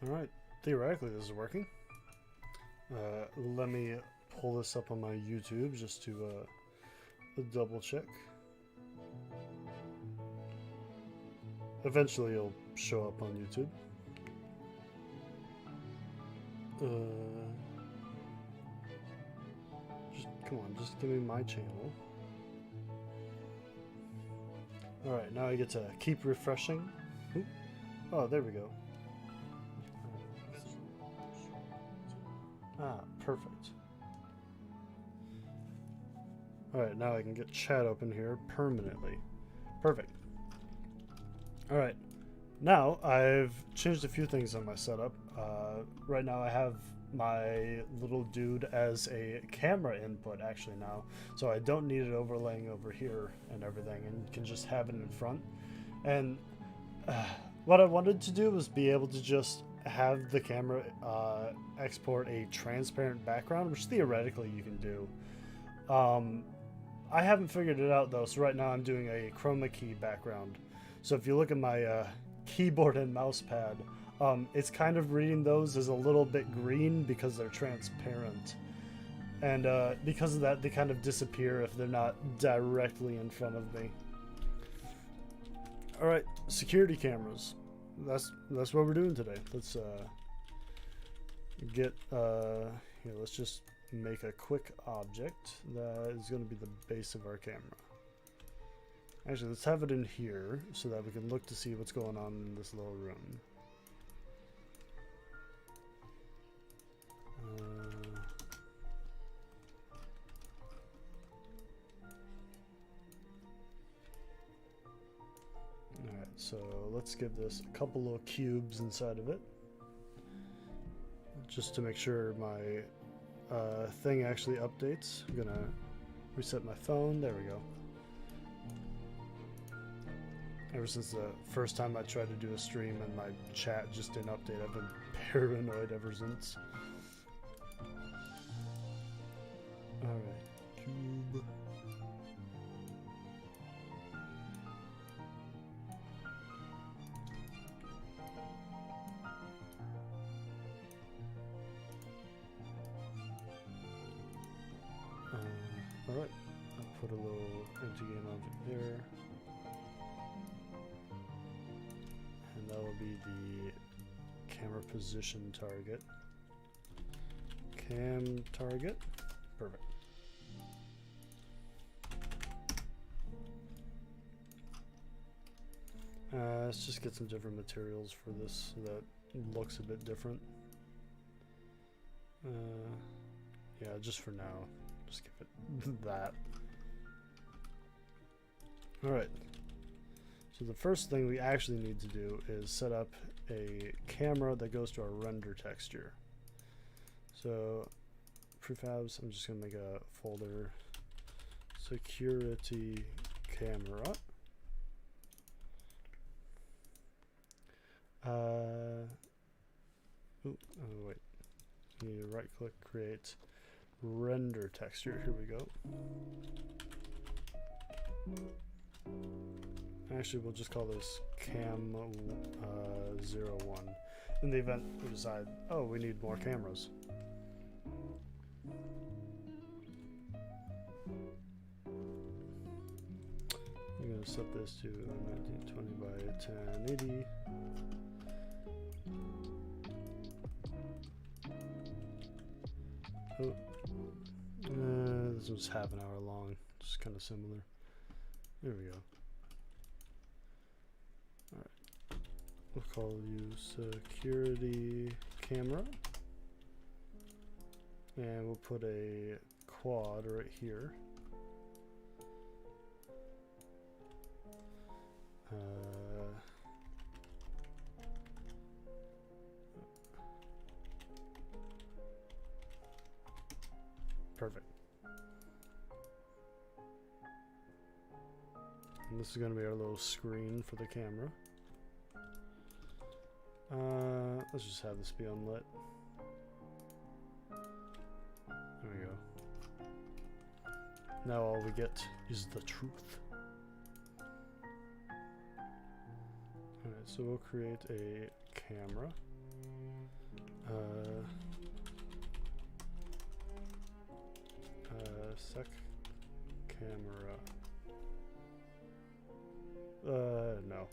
Alright, theoretically this is working. Let me pull this up on my YouTube just to double check. Eventually it'll show up on YouTube. Come on, just give me my channel. Alright, now I get to keep refreshing. Ooh. Oh, there we go. Ah, perfect. Alright, now I can get chat open here permanently. Perfect. Alright, now I've changed a few things on my setup. Right now I have my little dude as a camera input actually now, so I don't need it overlaying over here and everything, and can just have it in front. And what I wanted to do was be able to just have the camera export a transparent background, which theoretically you can do. I haven't figured it out though, so right now I'm doing a chroma key background. So if you look at my keyboard and mouse pad, it's kind of reading those as a little bit green because they're transparent. And because of that, they kind of disappear if they're not directly in front of me. Alright, security cameras. That's what we're doing today. Let's get here, let's just make a quick object that is going to be the base of our camera. Actually, let's have it in here so that we can look to see what's going on in this little room. Alright, so let's give this a couple little cubes inside of it, just to make sure my thing actually updates. I'm gonna reset my phone. There we go. Ever since the first time I tried to do a stream and my chat just didn't update, I've been paranoid ever since. Alright, cube. Alright, I'll put a little empty game object there. And that will be the camera position target. Cam target. Perfect. Let's just get some different materials for this so that looks a bit different. Yeah, just for now. Just give it that. Alright. So the first thing we actually need to do is set up a camera that goes to our render texture. So prefabs, I'm just going to make a folder, security camera. Oh wait, you need to right click, create render texture. Here we go. Actually, we'll just call this cam 01. In the event we decide, oh, we need more cameras. I'm going to set this to 1920 by 1080. Oh, this was half an hour long, just kind of similar. There we go. Alright, we'll call you security camera, and we'll put a quad right here. Perfect. And this is going to be our little screen for the camera. Let's just have this be unlit. There we go. Now all we get is the truth. Alright, so we'll create a camera. Sec camera. No.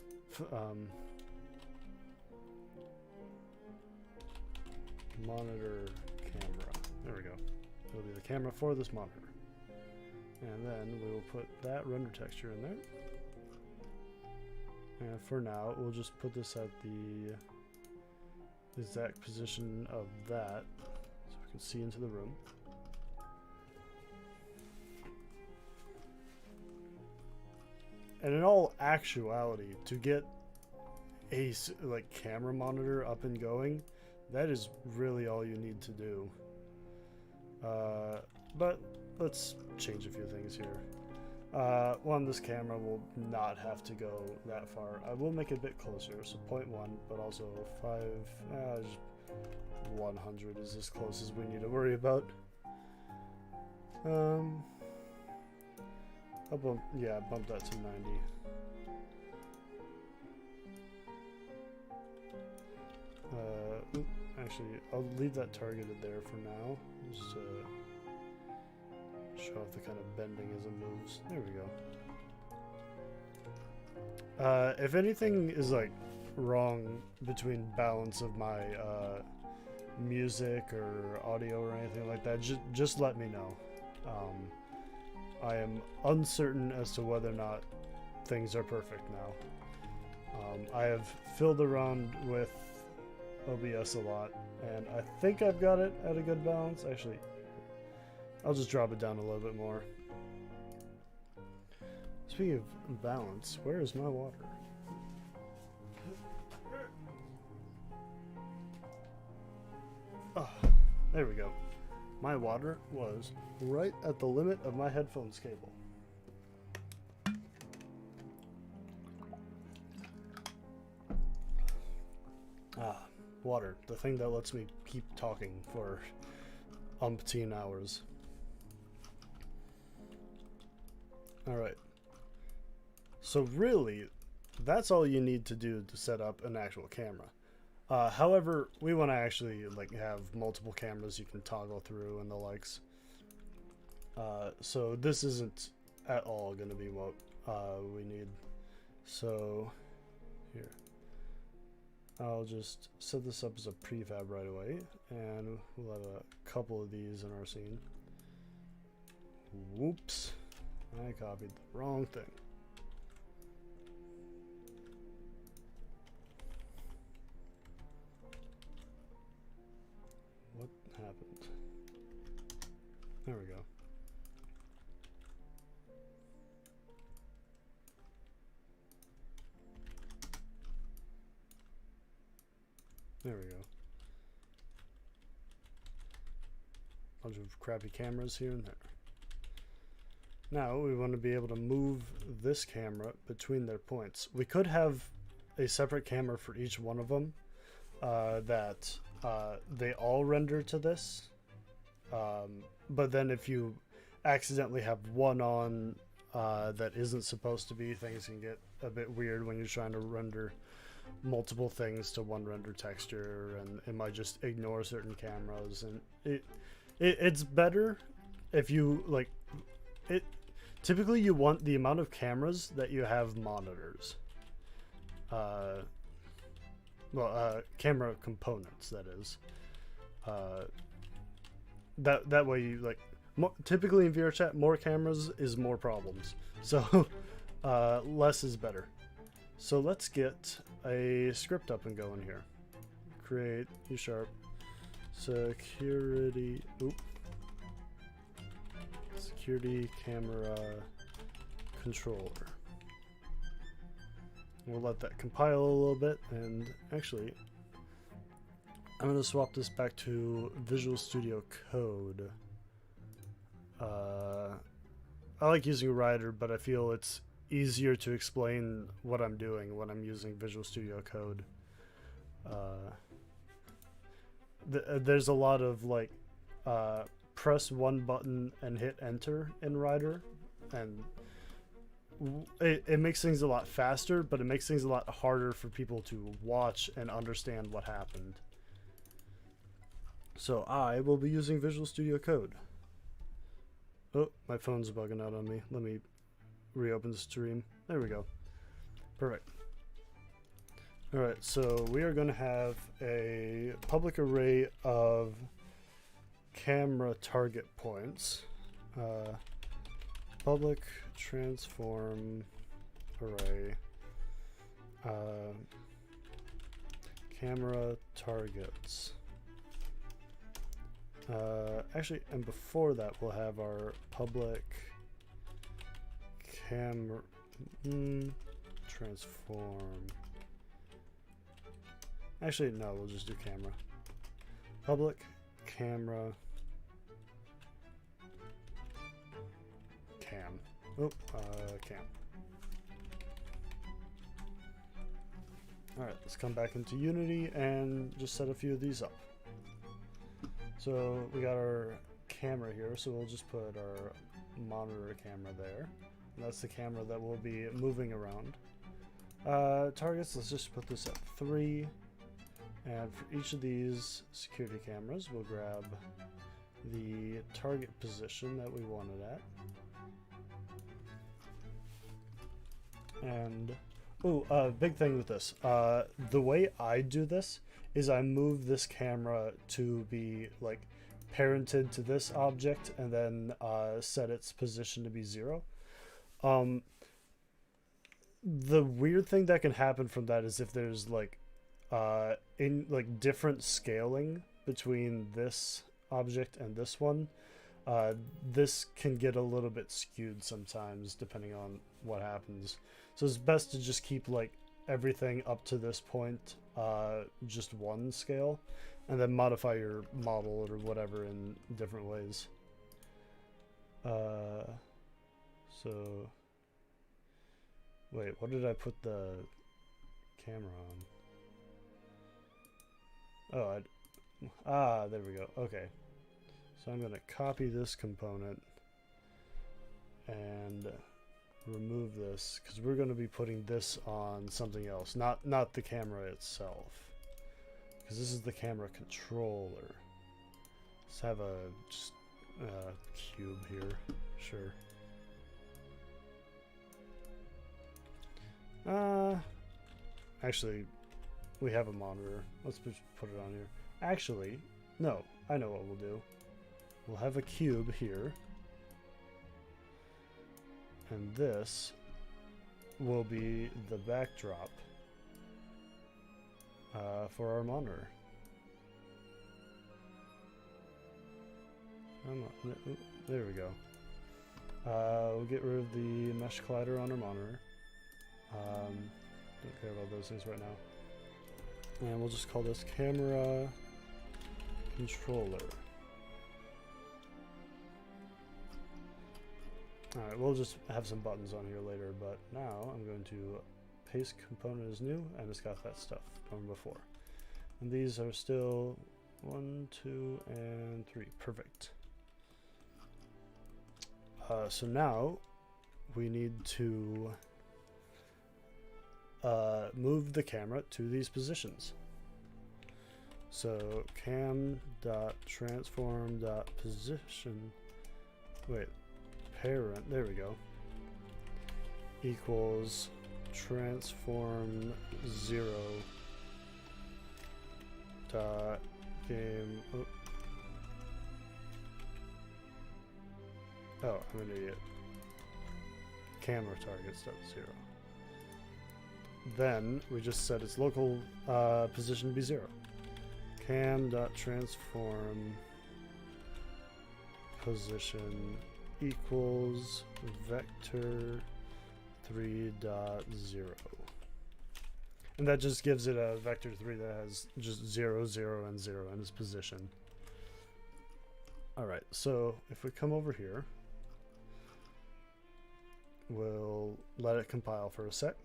Monitor camera. There we go. It'll be the camera for this monitor. And then we will put that render texture in there. And for now, we'll just put this at the exact position of that so we can see into the room. And in all actuality, to get a like camera monitor up and going, that is really all you need to do. But let's change a few things here. One, this camera will not have to go that far. I will make it a bit closer, so 0.1, but also 5, 100 is as close as we need to worry about. I'll bump that to 90. Actually, I'll leave that targeted there for now, just to show off the kind of bending as it moves. There we go. If anything is like wrong between balance of my music or audio or anything like that, just let me know. I am uncertain as to whether or not things are perfect now. I have fiddled around with OBS a lot, and I think I've got it at a good balance. Actually, I'll just drop it down a little bit more. Speaking of balance, where is my water? Oh, there we go. My water was right at the limit of my headphones cable. Water, the thing that lets me keep talking for umpteen hours. Alright. So really, that's all you need to do to set up an actual camera. However, we want to actually like have multiple cameras you can toggle through and the likes. So this isn't at all going to be what we need. So here, I'll just set this up as a prefab right away, and we'll have a couple of these in our scene. Whoops, I copied the wrong thing. What happened? There we go. There we go. Bunch of crappy cameras here and there. Now we want to be able to move this camera between their points. We could have a separate camera for each one of them that they all render to this. But then if you accidentally have one on that isn't supposed to be, things can get a bit weird when you're trying to render multiple things to one render texture, and it might just ignore certain cameras, and it's better if you like it. Typically you want the amount of cameras that you have monitors, camera components, that is, that way you like typically in VRChat more cameras is more problems, so less is better. So let's get a script up and going here. Create E# security camera controller. We'll let that compile a little bit, and actually I'm going to swap this back to Visual Studio Code. I like using Rider, but I feel it's easier to explain what I'm doing when I'm using Visual Studio Code. There's a lot of like press one button and hit enter in Rider, and it makes things a lot faster, but it makes things a lot harder for people to watch and understand what happened. So I will be using Visual Studio Code. Oh, my phone's bugging out on me. Let me reopen the stream. There we go. Perfect. Alright, so we are going to have a public array of camera target points. Public transform array camera targets. Actually, and before that, we'll have our public camera transform. Actually, no, we'll just do camera. Public camera cam. Oh, cam. Alright, let's come back into Unity and just set a few of these up. So we got our camera here, so we'll just put our monitor camera there. And that's the camera that will be moving around. Targets, let's just put this at 3. And for each of these security cameras, we'll grab the target position that we want it at. And, big thing with this. The way I do this is I move this camera to be like parented to this object and then set its position to be 0. The weird thing that can happen from that is if there's like in like different scaling between this object and this one, this can get a little bit skewed sometimes depending on what happens. So it's best to just keep like everything up to this point just one scale, and then modify your model or whatever in different ways. So wait, what did I put the camera on? Oh, there we go. Okay. So I'm going to copy this component and remove this because we're going to be putting this on something else, not the camera itself, because this is the camera controller. Let's have a just cube here. Sure. Actually, we have a monitor. Let's just put it on here. Actually, no, I know what we'll do. We'll have a cube here. And this will be the backdrop for our monitor. There we go. We'll get rid of the mesh collider on our monitor. Don't care about those things right now. And we'll just call this camera controller. Alright, we'll just have some buttons on here later, but now I'm going to paste component as new, and it's got that stuff from before. And these are still 1, 2, and 3. Perfect. So now we need to move the camera to these positions. So cam.transform.position, wait, parent, there we go, equals transform 0 dot game. Oh, I'm an idiot. Camera targets dot 0. Then we just set its local position to be 0. Cam.transform position equals vector 3.0. And that just gives it a vector 3 that has just 0, 0, and 0 in its position. Alright, so if we come over here, we'll let it compile for a sec.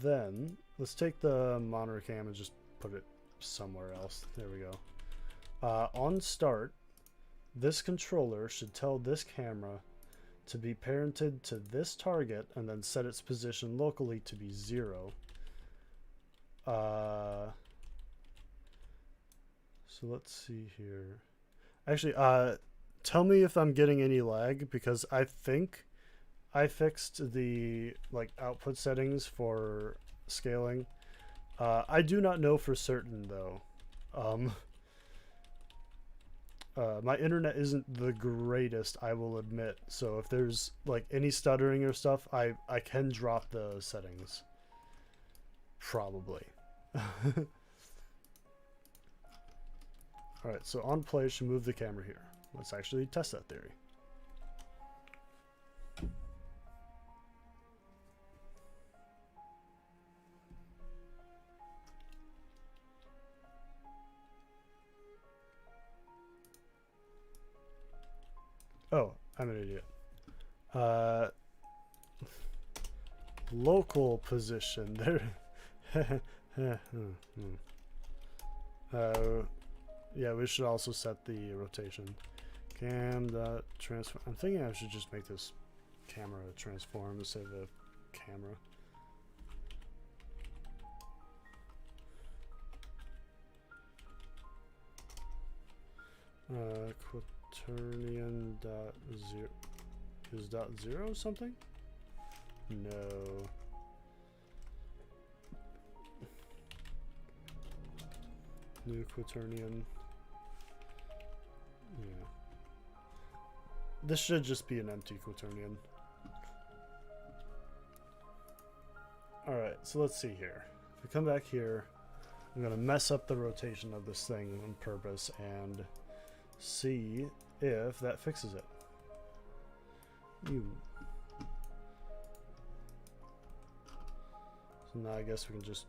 Then let's take the monitor cam and just put it somewhere else. There we go. On start, this controller should tell this camera to be parented to this target and then set its position locally to be 0. So let's see here. Actually, tell me if I'm getting any lag, because I think I fixed the like output settings for scaling. I do not know for certain though. My internet isn't the greatest, I will admit. So if there's like any stuttering or stuff, I can drop the settings. Probably. Alright, so on play should move the camera here. Let's actually test that theory. Oh, I'm an idiot. Local position. There. Yeah, we should also set the rotation. Cam dot transform. I'm thinking I should just make this camera transform instead of a camera. Quaternion dot zero is dot zero something? No. New quaternion. Yeah. This should just be an empty quaternion. Alright, so let's see here. If we come back here, I'm gonna mess up the rotation of this thing on purpose and see if that fixes it. So now I guess we can just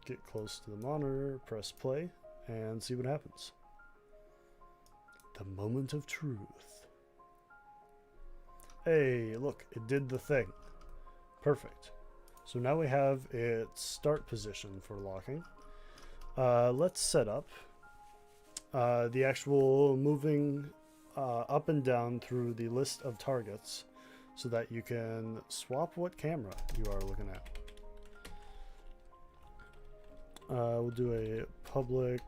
get close to the monitor, press play, and see what happens. The moment of truth. Hey, look, it did the thing. Perfect. So now we have its start position for locking. Let's set up the actual moving up and down through the list of targets so that you can swap what camera you are looking at. We'll do a public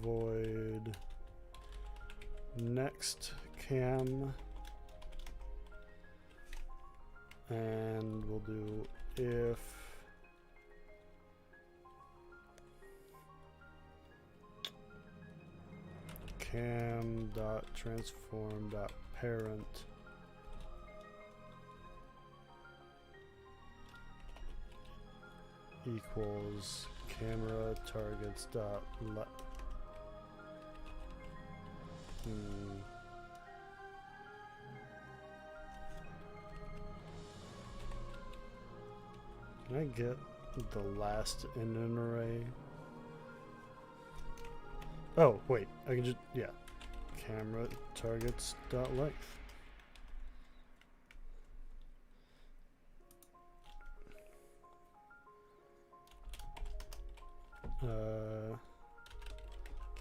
void next cam, and we'll do if cam.transform.parent equals camera targets dot Can I get the last in an array? Oh, wait, I can just, yeah. Camera targets dot length.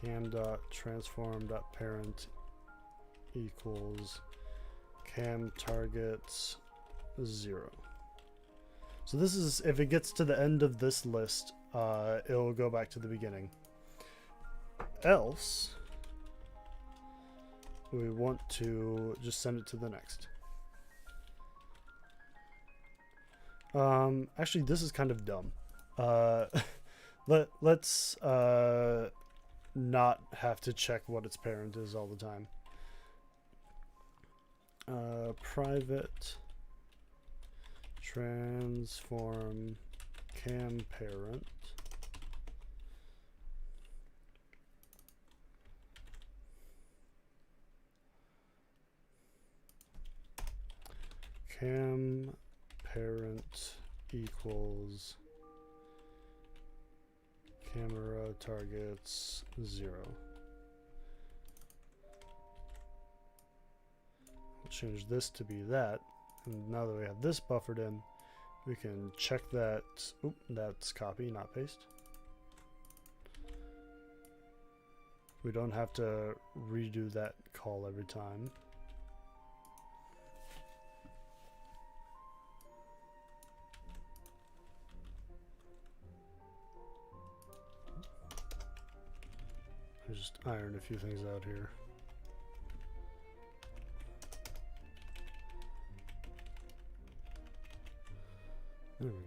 Cam.transform.parent equals cam targets 0. So this is, if it gets to the end of this list, it'll go back to the beginning. Else, we want to just send it to the next. Actually, this is kind of dumb. Let's not have to check what its parent is all the time. Private transform cam parent cam parent equals camera targets 0. We'll change this to be that, and now that we have this buffered in, we can check that. Oop, that's copy, not paste. We don't have to redo that call every time. just iron a few things out here. There we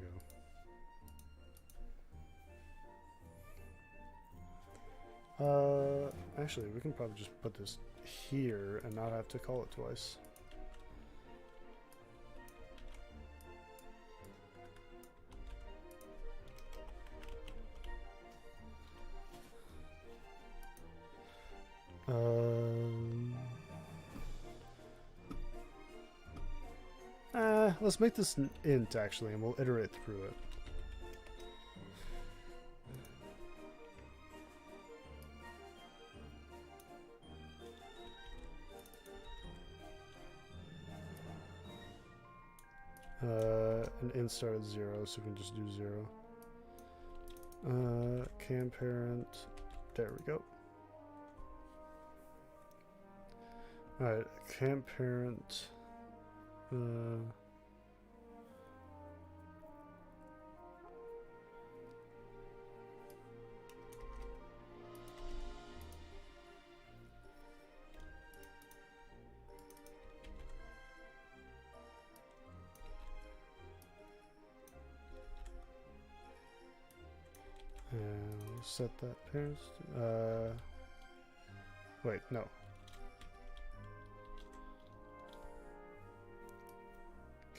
go. Actually, we can probably just put this here and not have to call it twice. Let's make this an int actually, and we'll iterate through it. An int start at 0, so we can just do 0. Cam parent, there we go. Alright, cam parent, and set that parent. Wait, no.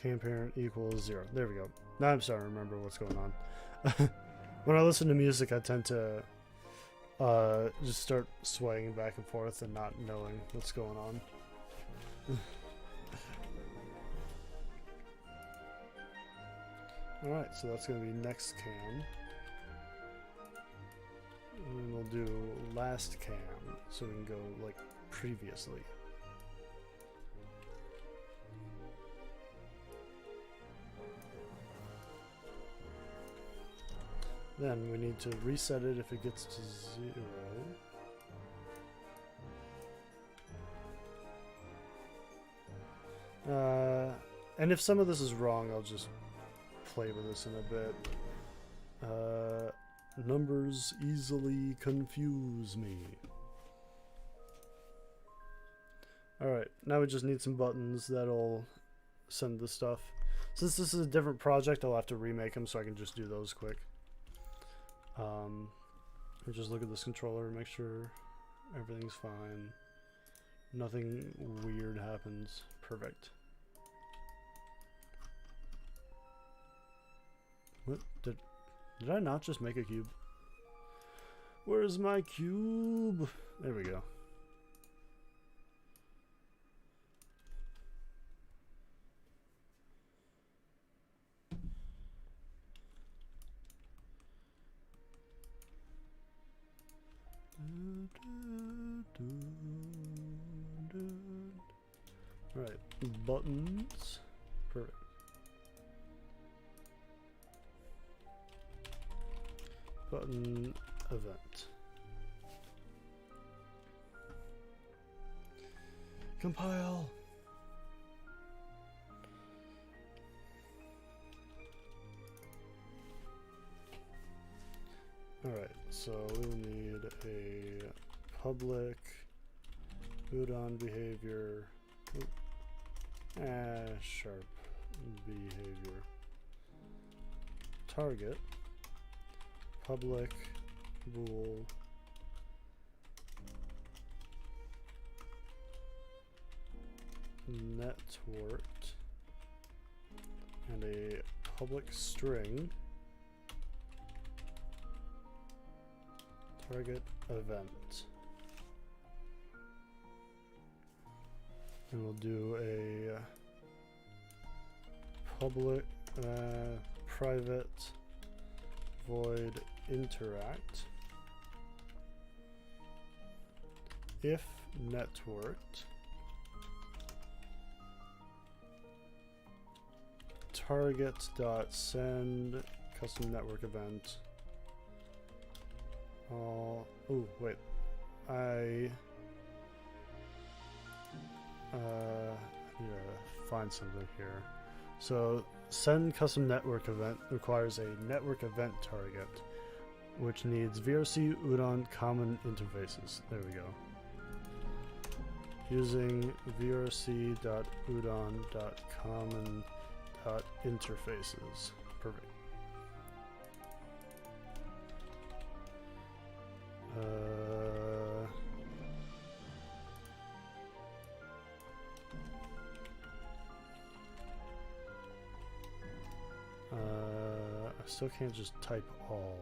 Cam parent equals 0. There we go. Now I'm starting to remember what's going on. When I listen to music, I tend to just start swaying back and forth and not knowing what's going on. Alright, so that's going to be next cam. And then we'll do last cam, so we can go like previously. Then we need to reset it if it gets to 0. And if some of this is wrong, I'll just play with this in a bit. Numbers easily confuse me. Alright, now we just need some buttons that'll send the stuff. Since this is a different project, I'll have to remake them so I can just do those quick. And just look at this controller and make sure everything's fine. Nothing weird happens. Perfect. What? Did I not just make a cube? Where's my cube? There we go. Alright, buttons. Perfect. Button event. Compile. Alright, so we'll need a public boot on behavior. Sharp behavior. Target. Public bool networked and a public string target event, and we'll do a public private void interact if networked target.send custom network event. Oh wait, I need to find something here. So send custom network event requires a network event target. which needs VRC Udon common interfaces. There we go. Using vrc.udon.common.interfaces. Perfect. I still can't just type all.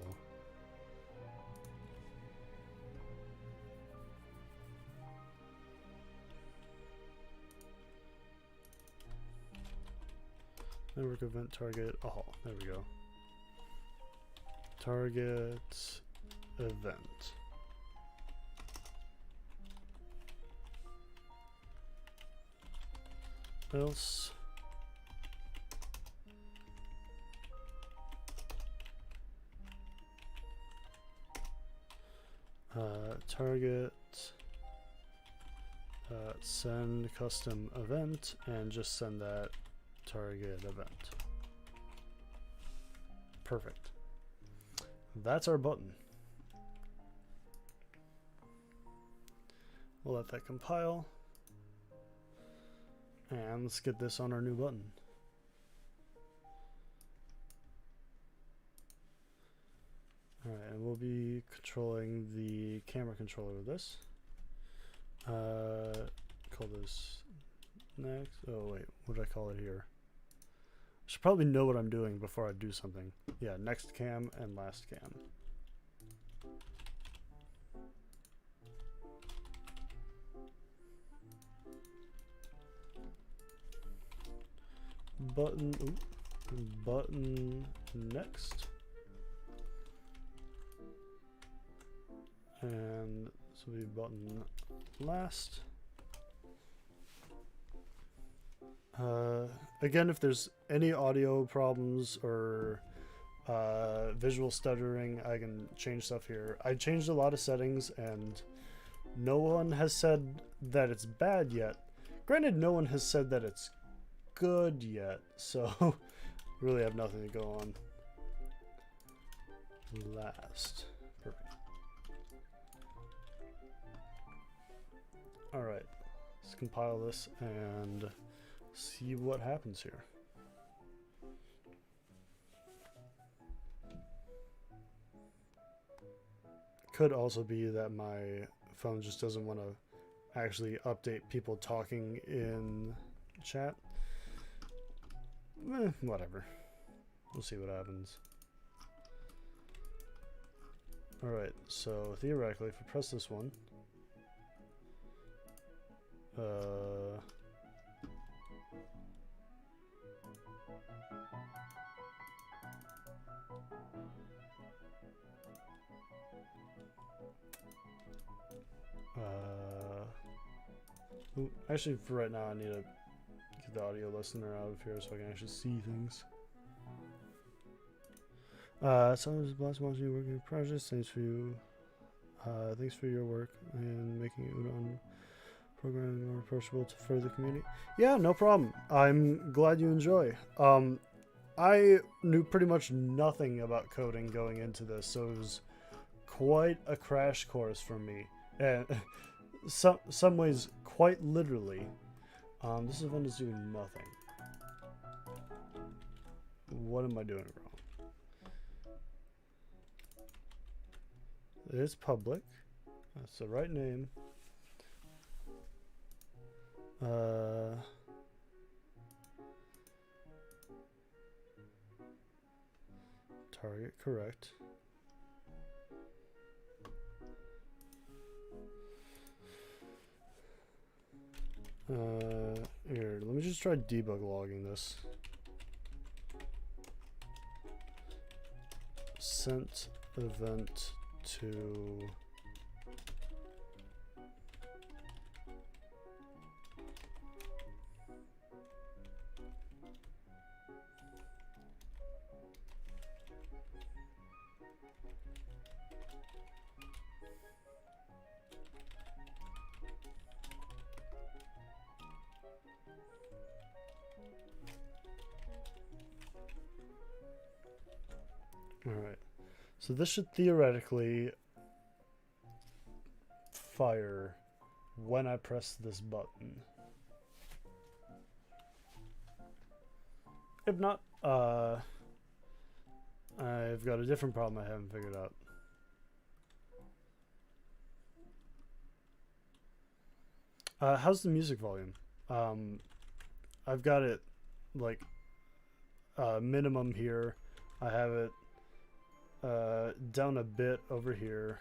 Network event target all. There we go. Target event. Else. Target send custom event and just send that target event. Perfect. That's our button. We'll let that compile. And let's get this on our new button. Alright, and we'll be controlling the camera controller with this. Call this next. Oh wait, what did I call it here? I should probably know what I'm doing before I do something. Yeah, next cam and last cam. Button next. And this will be button last. Again, if there's any audio problems or visual stuttering, I can change stuff here. I changed a lot of settings and no one has said that it's bad yet. Granted, no one has said that it's good yet, so really have nothing to go on. Last. Perfect. Alright, let's compile this and see what happens here. Could also be that my phone just doesn't want to actually update people talking in chat. Whatever. We'll see what happens. Alright, so theoretically, if I press this one, actually, for right now, I need to get the audio listener out of here so I can actually see things. So this is Blast watching you working in projects. Thanks for you. Thanks for your work and making it on programming more approachable to further community. Yeah, no problem. I'm glad you enjoy. I knew pretty much nothing about coding going into this, so it was quite a crash course for me. And some ways, quite literally. This event is doing nothing. What am I doing wrong? It's public. That's the right name. Target correct. Here, let me just try debug logging this. Sent event to Alright, So this should theoretically fire when I press this button. If not, I've got a different problem I haven't figured out. How's the music volume? I've got it like minimum here. I have it down a bit over here.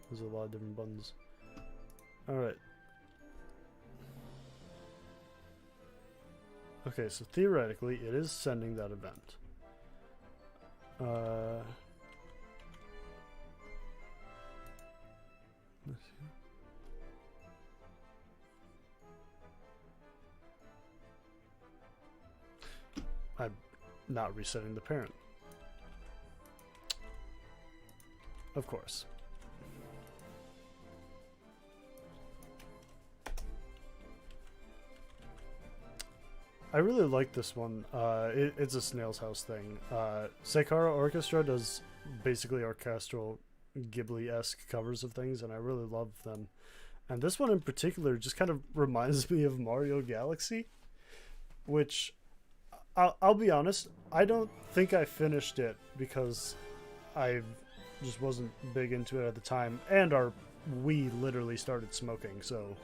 There's a lot of different buttons. Alright. Okay, so theoretically it is sending that event. I'm not resetting the parent. Of course. I really like this one. It's a Snail's House thing. Seikara Orchestra does basically orchestral Ghibli-esque covers of things, and I really love them. And this one in particular just kind of reminds me of Mario Galaxy, which I'll be honest, I don't think I finished it because I just wasn't big into it at the time, and our Wii literally started smoking, so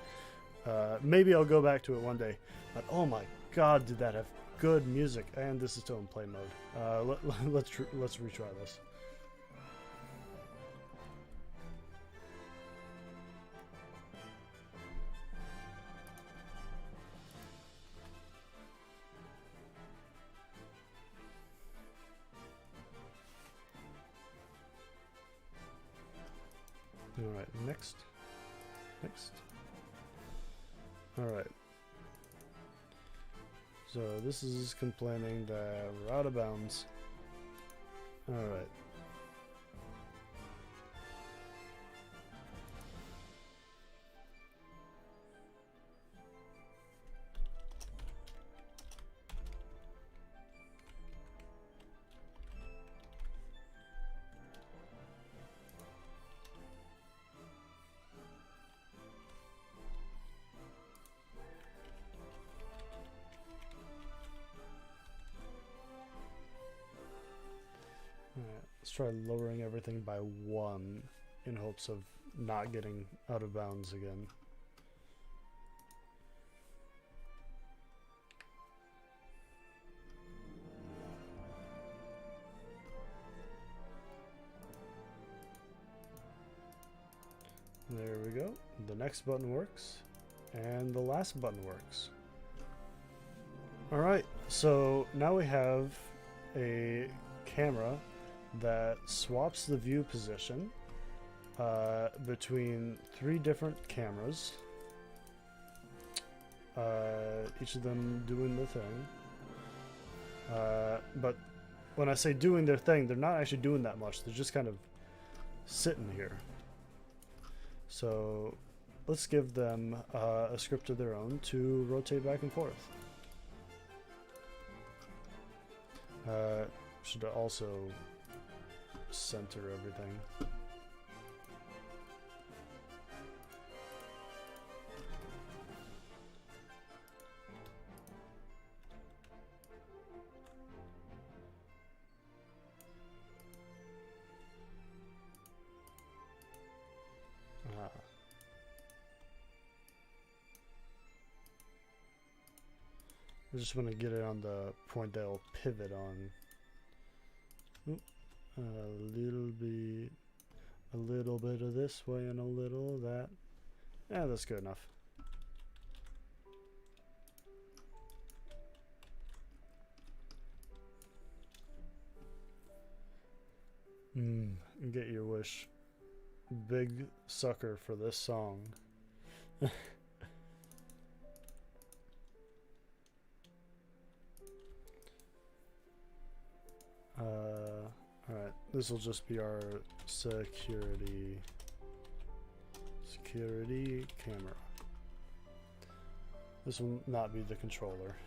maybe I'll go back to it one day. But oh my god, did that have good music. And this is still in play mode. Let's retry this. Alright, next. Alright. So this is complaining that we're out of bounds. Alright. Let's try lowering everything by 1 in hopes of not getting out of bounds again. There we go. The next button works, and the last button works. Alright, so now we have a camera that swaps the view position between 3 different cameras, each of them doing their thing. But when I say doing their thing, they're not actually doing that much. They're just kind of sitting here. So let's give them a script of their own to rotate back and forth. Should also center everything. I just want to get it on the point that will pivot on. Oop. A little bit of this way and a little of that. Yeah, that's good enough. Get your wish. Big sucker for this song. Alright, this will just be our security camera. This will not be the controller.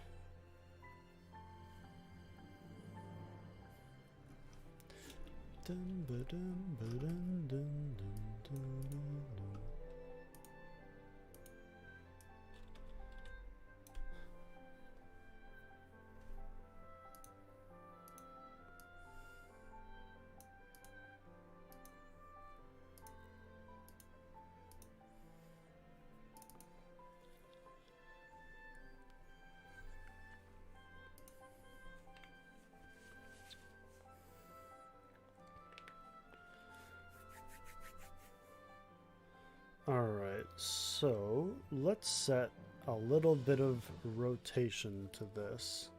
Alright, so let's set a little bit of rotation to this.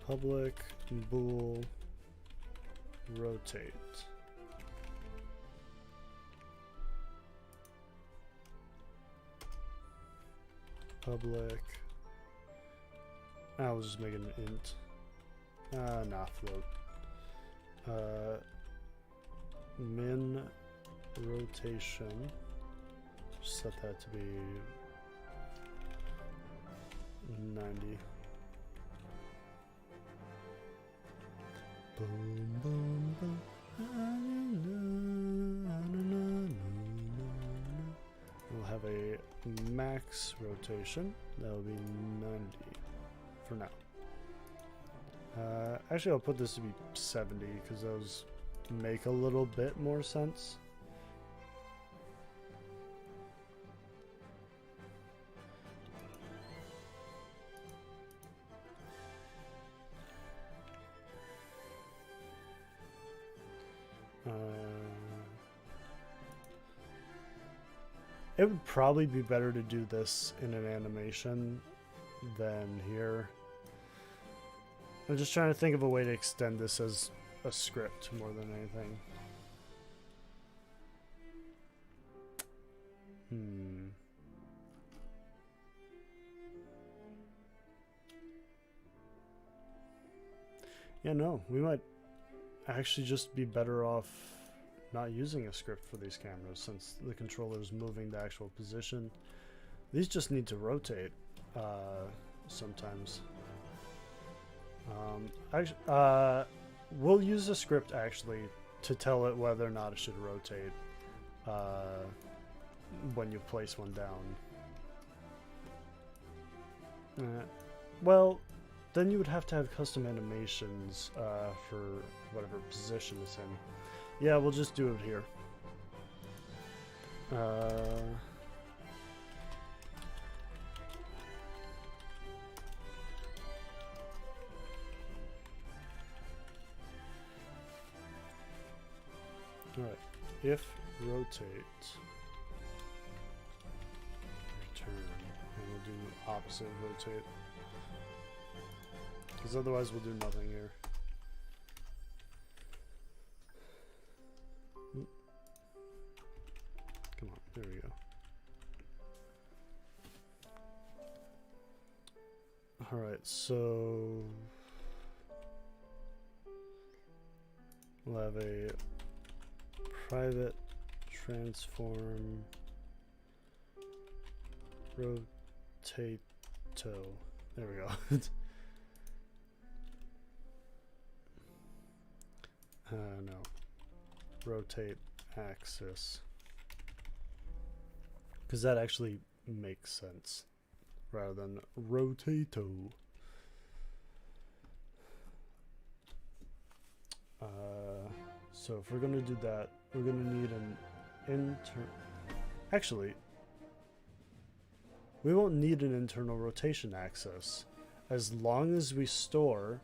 Public bool rotate. Public. I was just making an int. Nah, float. Min rotation. Set that to be 90. Boom, boom, boom. We'll have a max rotation. That will be 90 for now. Actually, I'll put this to be 70 because those make a little bit more sense. It would probably be better to do this in an animation than here. I'm just trying to think of a way to extend this as a script more than anything. Yeah, no, we might actually just be better off not using a script for these cameras since the controller is moving the actual position. These just need to rotate sometimes. We'll use a script actually to tell it whether or not it should rotate when you place one down. Well, then you would have to have custom animations for whatever position it's in. Yeah, we'll just do it here. Alright, if rotate return, and we'll do opposite rotate, because otherwise we'll do nothing here. Come on, there we go. Alright, so we'll have a private transform rotato. There we go. No. Rotate axis. Because that actually makes sense rather than rotato. So if we're going to do that, we're going to need an Actually, we won't need an internal rotation axis as long as we store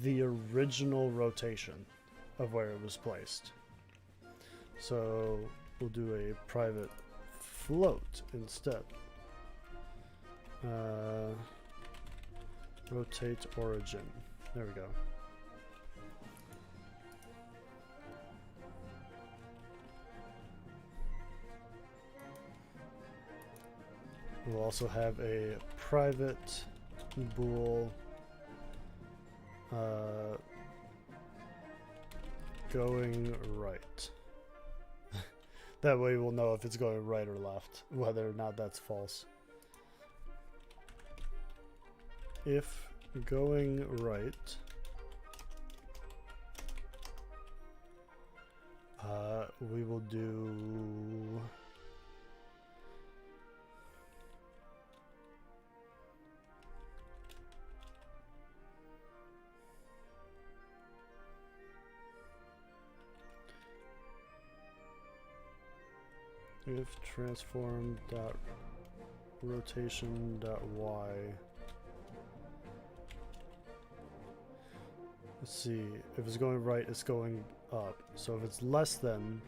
the original rotation of where it was placed. So we'll do a private float instead. Rotate origin. There we go. We'll also have a private bool going right. That way we'll know if it's going right or left, whether or not that's false. If going right, we will do if transform dot rotation dot y. Let's see, if it's going right, it's going up. So if it's less than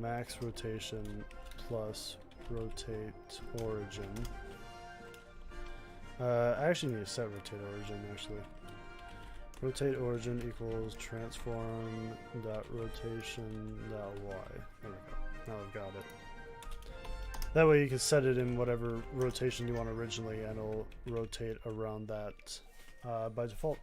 max rotation plus rotate origin. I actually need to set rotate origin actually. Rotate origin equals transform dot rotation dot y. There we go. Now I've got it. That way you can set it in whatever rotation you want originally and it'll rotate around that by default.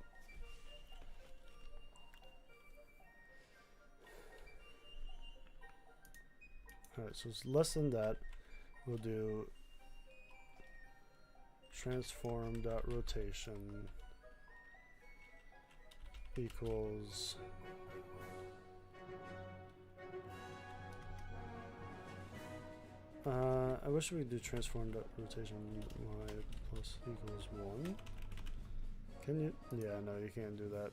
Alright, so it's less than that. We'll do transform dot rotation equals I wish we could do transform dot rotation y plus equals 1. Can you? Yeah, no, you can't do that.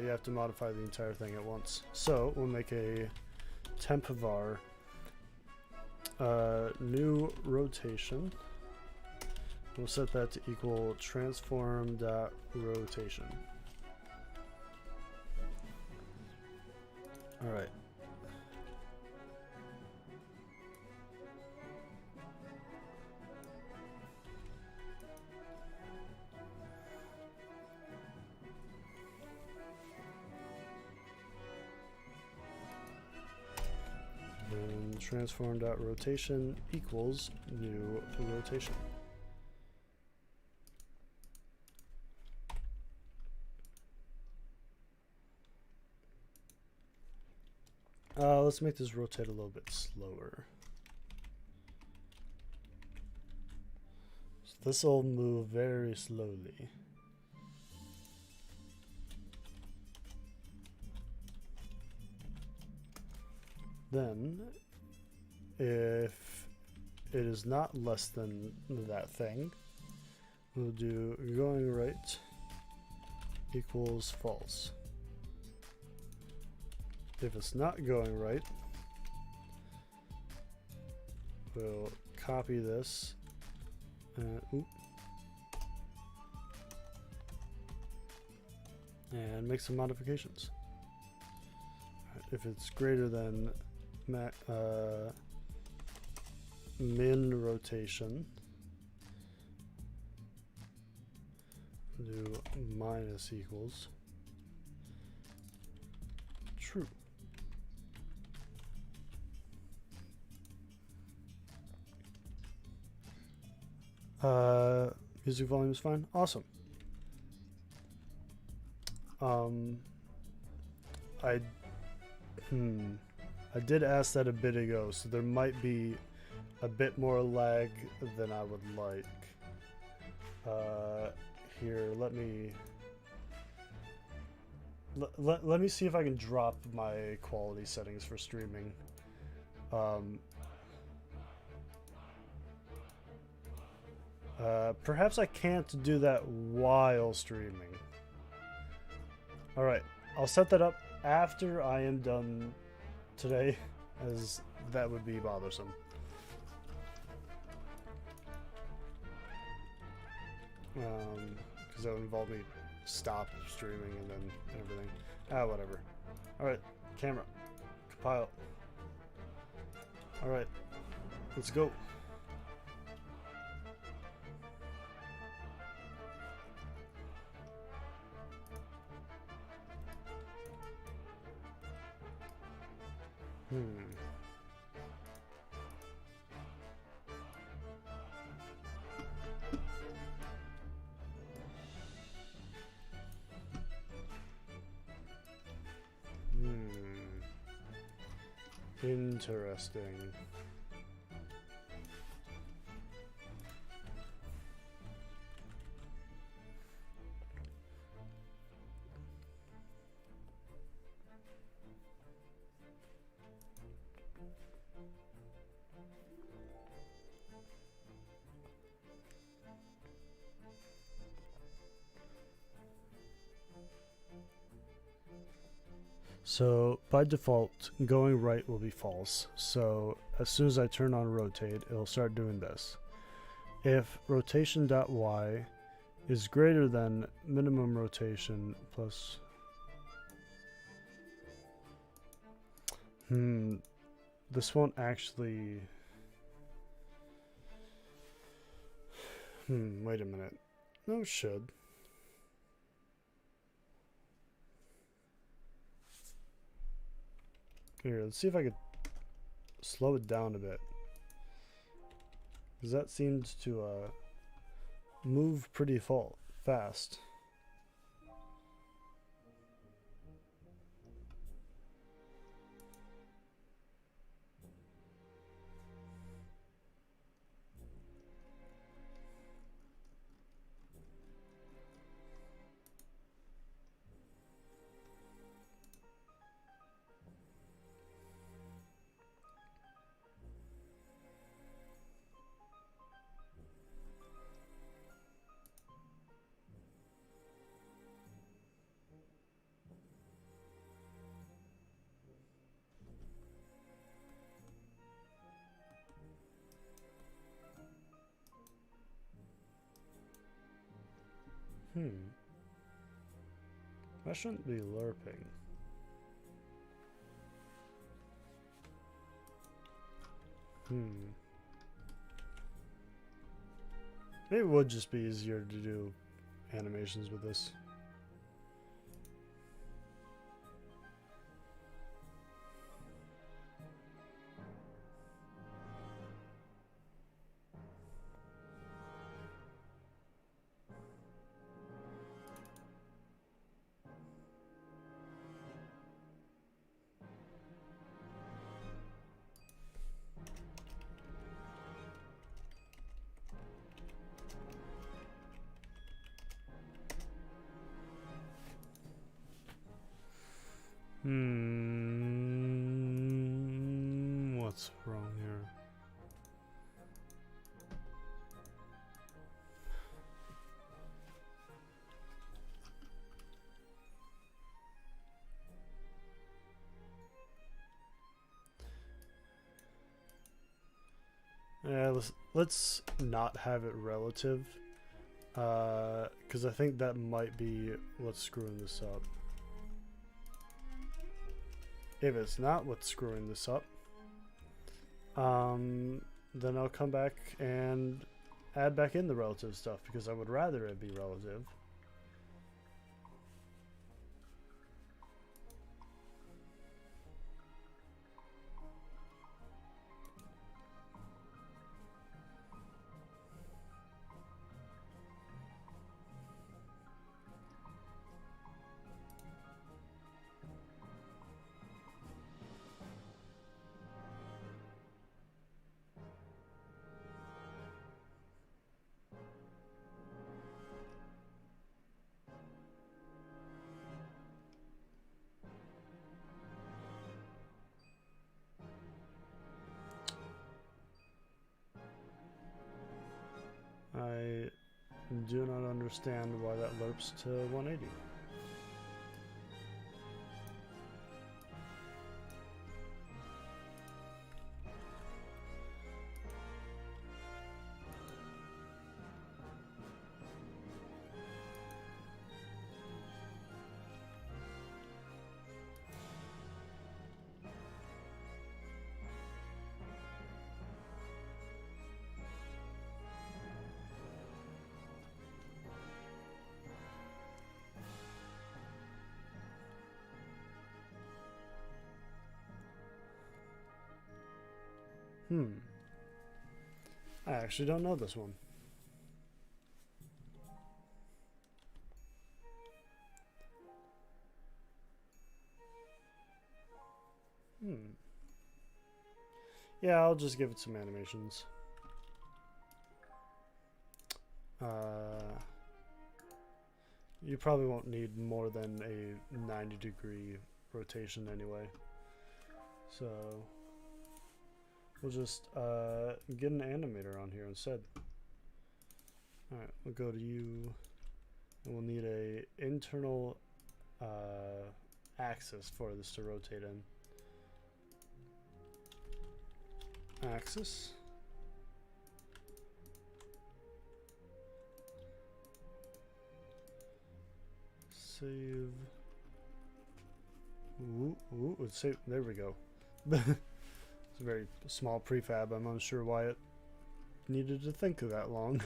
You have to modify the entire thing at once. So we'll make a temp var new rotation. We'll set that to equal transform dot rotation. All right. And transform dot rotation equals new rotation. Let's make this rotate a little bit slower. So this will move very slowly. Then, if it is not less than that thing, we'll do going right equals false. If it's not going right, we'll copy this and make some modifications. If it's greater than min rotation, do minus equals true. Music volume is fine. Awesome. I did ask that a bit ago, so there might be a bit more lag than I would like. Here, let me see if I can drop my quality settings for streaming. Perhaps I can't do that while streaming. Alright, I'll set that up after I am done today, as that would be bothersome. Because that would involve me stop streaming and then everything. Whatever. Alright, camera. Compile. Alright, let's go. Interesting. So by default, going right will be false. So as soon as I turn on rotate, it'll start doing this. If rotation.y is greater than minimum rotation plus... this won't actually... wait a minute. No, it should. Here, let's see if I could slow it down a bit. Because that seems to move pretty fast. I shouldn't be lerping. Maybe it would just be easier to do animations with this. What's wrong here? Yeah, let's not have it relative, because I think that might be what's screwing this up. If it's not what's screwing this up, then I'll come back and add back in the relative stuff, because I would rather it be relative. I do not understand why that lerps to 180. I actually don't know this one. Yeah, I'll just give it some animations. You probably won't need more than a 90-degree rotation anyway. So we'll just get an animator on here instead. Alright, we'll go to you, and we'll need a internal axis for this to rotate in. Axis. Save. Ooh, save. There we go. It's a very small prefab. I'm unsure why it needed to think that long.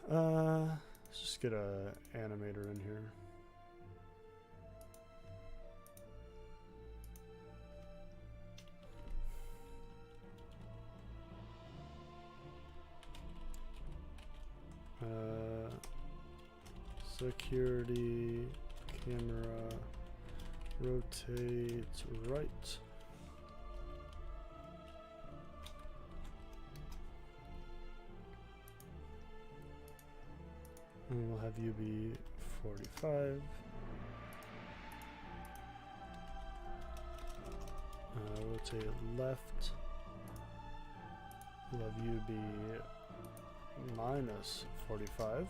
Let's just get a animator in here. Security, camera, rotate right. And we'll have you be 45. Rotate left. We'll have you be minus 45.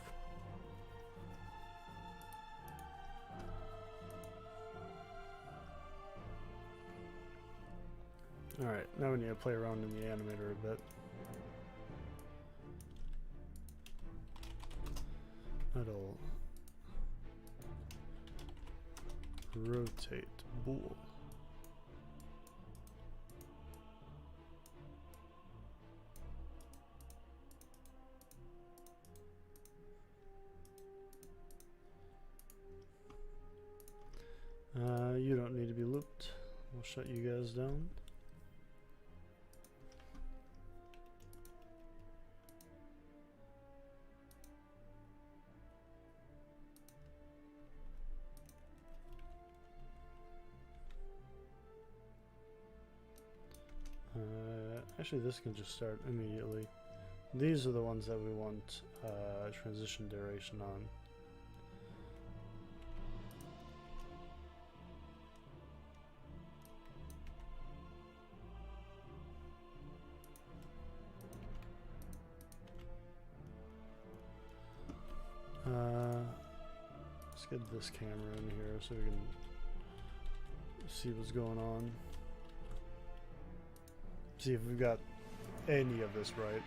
Alright, now we need to play around in the animator a bit. That'll rotate bool. You don't need to be looped. We'll shut you guys down. Actually, this can just start immediately. These are the ones that we want transition duration on. Let's get this camera in here so we can see what's going on. See if we've got any of this right.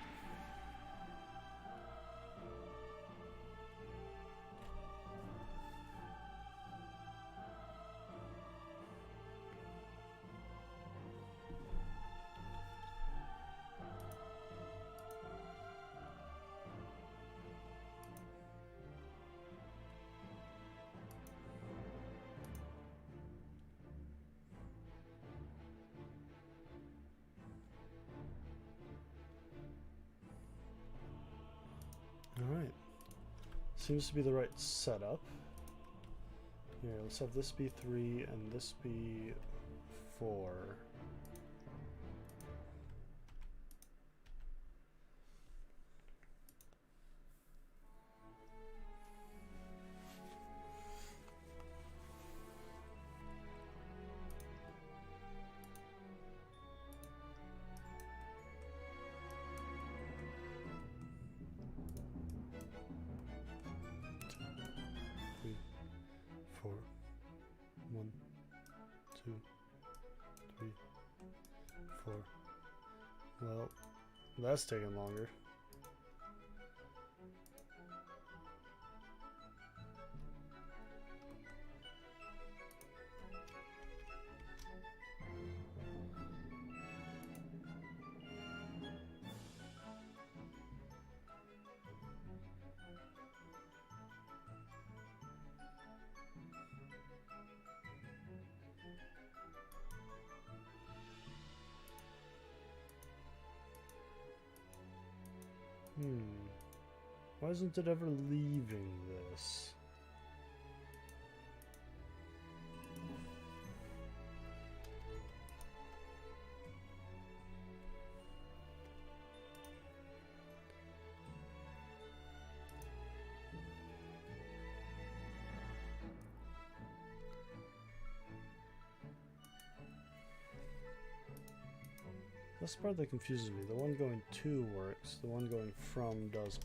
Alright. Seems to be the right setup. Here, let's have this be 3 and this be 4. Four. 1, 2, 3, 4. Well, that's taking longer. Why isn't it ever leaving this? That's the part that confuses me. The one going to works, the one going from doesn't.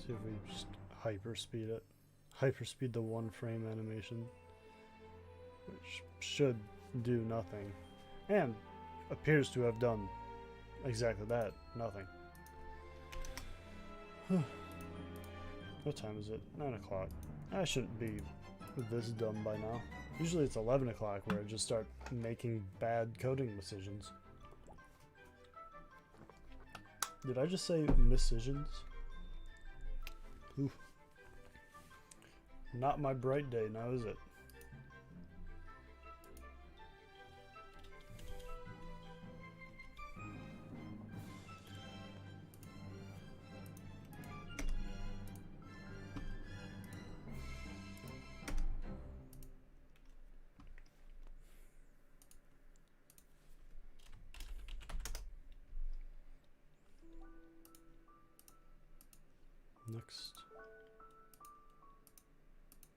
See if we just hyperspeed it. Hyperspeed the one frame animation, which should do nothing, and appears to have done exactly that, nothing. What time is it? 9 o'clock. I shouldn't be this dumb by now. Usually it's 11 o'clock where I just start making bad coding decisions. Did I just say decisions? Oof. Not my bright day now, is it?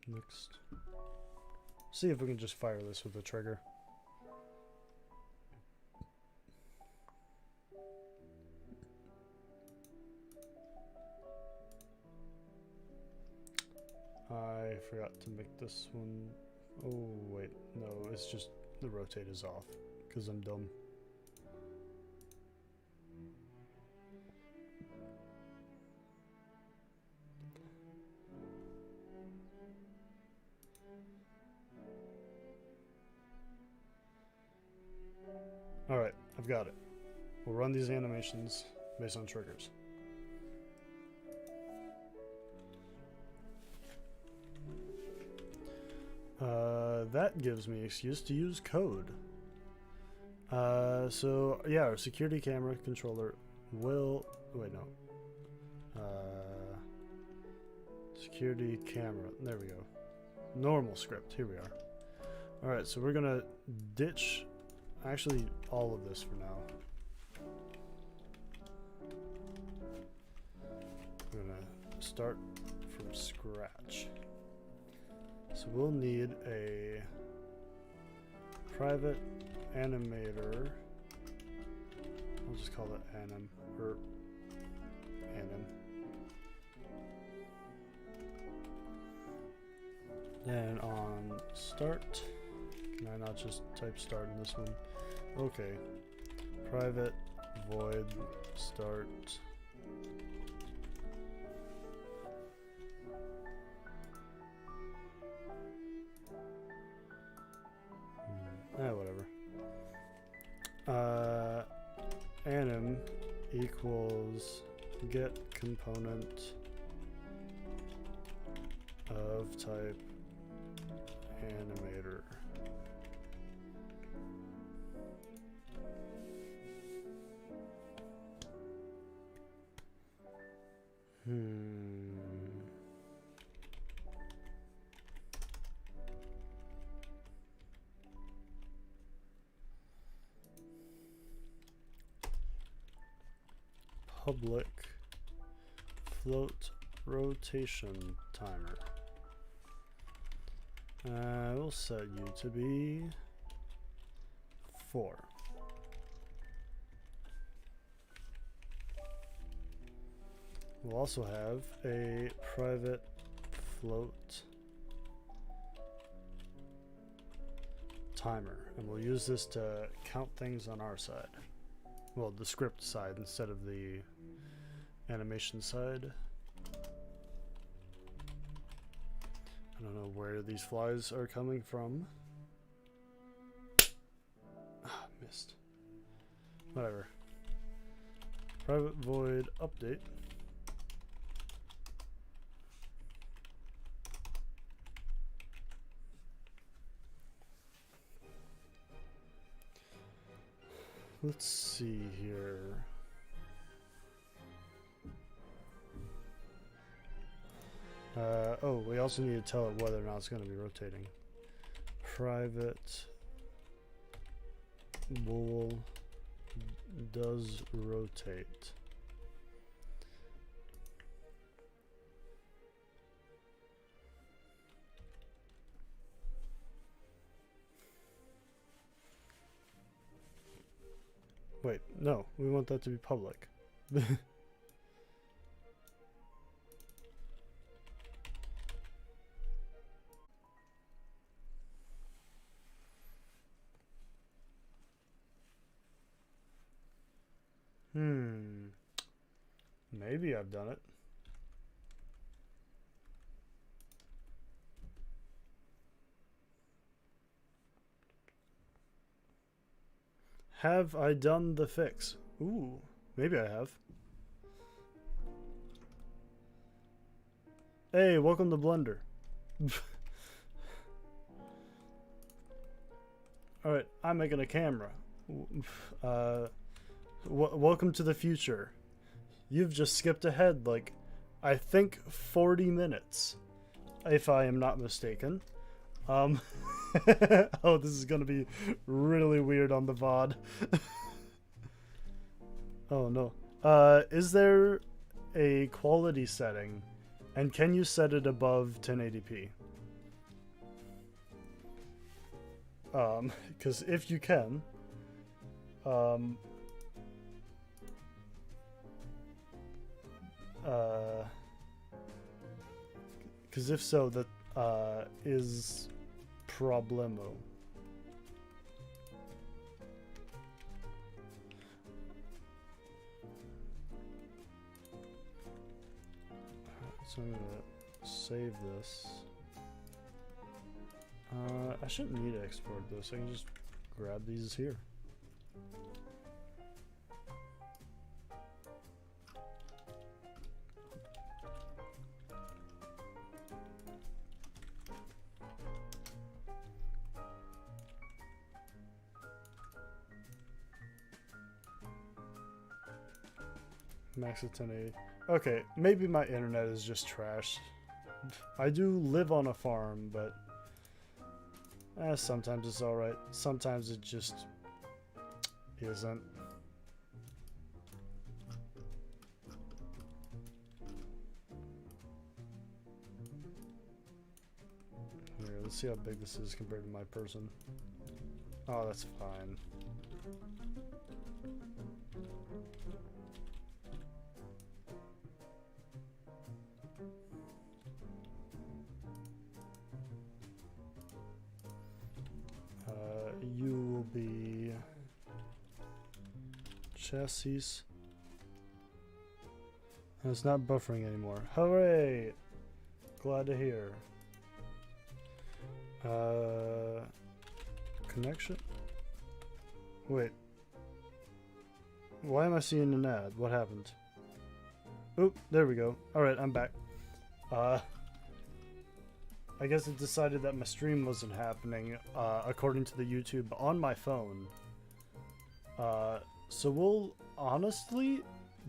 Next. See if we can just fire this with a trigger. I forgot to make this one. Oh wait, no, it's just the rotate is off because I'm dumb. Alright, I've got it. We'll run these animations based on triggers. That gives me excuse to use code. So yeah, our security camera controller will... Wait, no. Security camera. There we go. Normal script. Here we are. Alright, so we're gonna ditch... Actually, all of this for now. I'm gonna start from scratch. So we'll need a private animator. I'll just call it anim or anim. Then on start, can I not just type start in this one? Okay, private void start. Whatever. Anim equals get component of type animator. Public float rotation timer. I will set you to be 4. We'll also have a private float timer, and we'll use this to count things on our side. Well, the script side instead of the animation side. I don't know where these flies are coming from. Ah, missed. Whatever. Private void update. Let's see here. Oh, we also need to tell it whether or not it's going to be rotating. Private bool does rotate. Wait, no, we want that to be public. Maybe I've done it. Have I done the fix? Ooh, maybe I have. Hey, welcome to Blender. Alright, I'm making a camera. Welcome to the future. You've just skipped ahead, like, I think 40 minutes, if I am not mistaken. Oh, this is gonna be really weird on the VOD. Oh no. Is there a quality setting, and can you set it above 1080p? Because if you can, because if so, that is problemo. So I'm gonna save this. I shouldn't need to export this. I can just grab these here. Max at 1080. Okay, maybe my internet is just trash. I do live on a farm, but sometimes it's alright. Sometimes it just isn't. Here, let's see how big this is compared to my person. Oh, that's fine. You will be chassis. And it's not buffering anymore. Hooray! Glad to hear. Connection? Wait. Why am I seeing an ad? What happened? Oop, there we go. Alright, I'm back. I guess it decided that my stream wasn't happening, according to the YouTube, on my phone. So we'll honestly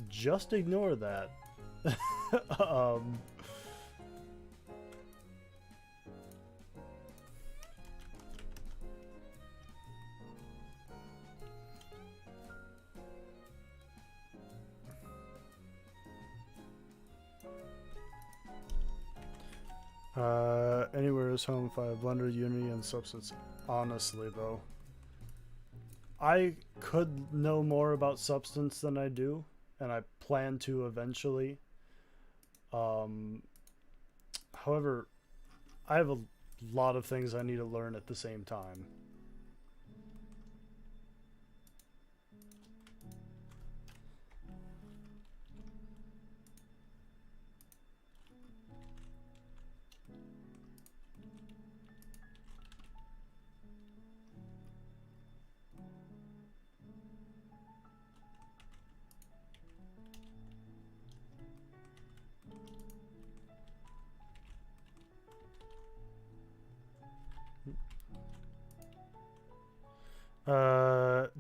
just ignore that. Anywhere is home if I have Blender, Unity, and Substance. Honestly, though, I could know more about Substance than I do, and I plan to eventually. However, I have a lot of things I need to learn at the same time.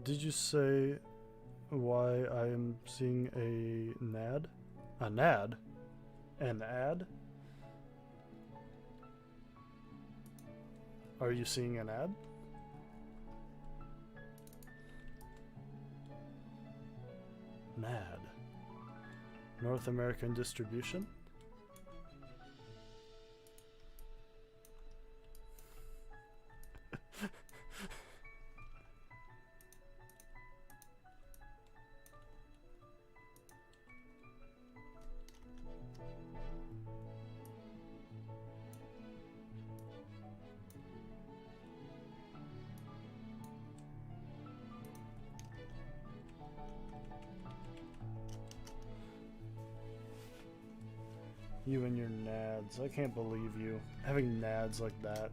did you say why I am seeing a NAD? A NAD? An ad? Are you seeing an ad? NAD. North American distribution? You and your nads. I can't believe you. Having nads like that.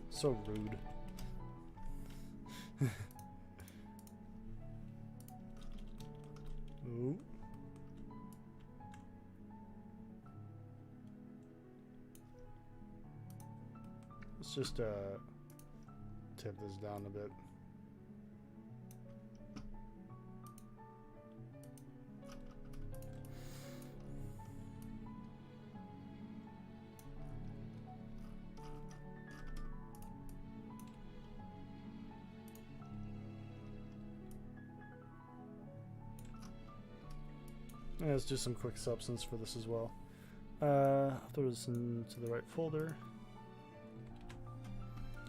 So rude. Ooh. Let's just tip this down a bit. Yeah, let's do some quick substance for this as well. Throw this into the right folder.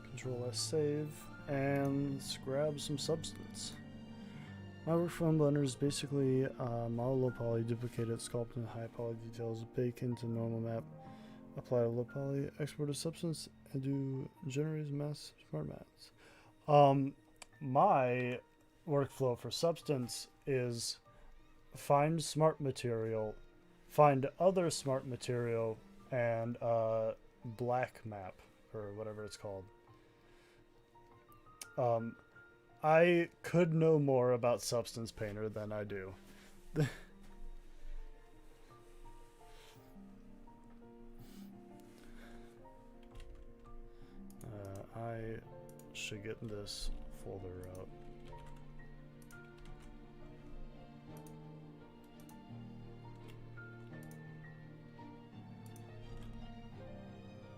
Control S save, and let's grab some substance. My workflow blender is basically model low poly, duplicate it, sculpt in high poly details, bake into normal map, apply to low poly, export a substance, and do generate mass smart maps. My workflow for substance is find smart material, find other smart material, and black map, or whatever it's called. I could know more about Substance Painter than I do. I should get this folder out.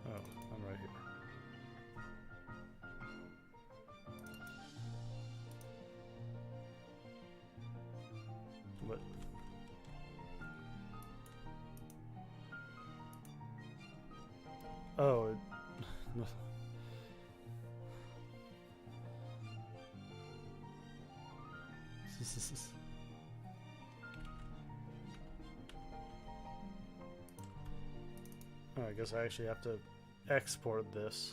Oh, I'm right here. What? Oh, no. Oh, I guess I actually have to export this.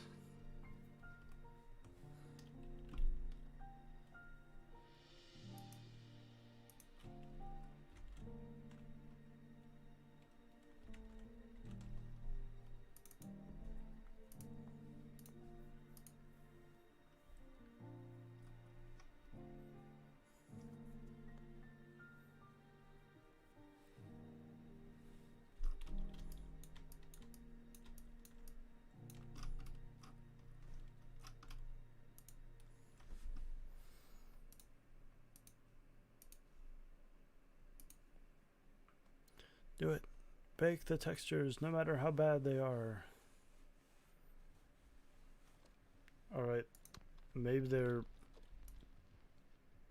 Do it. Bake the textures, no matter how bad they are. Alright. Maybe they're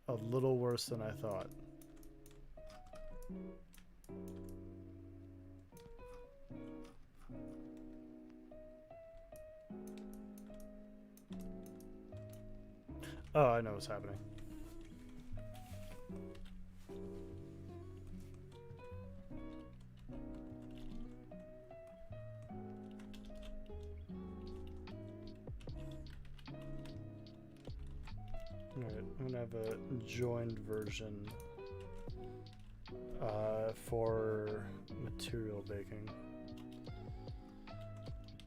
a little worse than I thought. Oh, I know what's happening. Alright, I'm gonna have a joined version for material baking.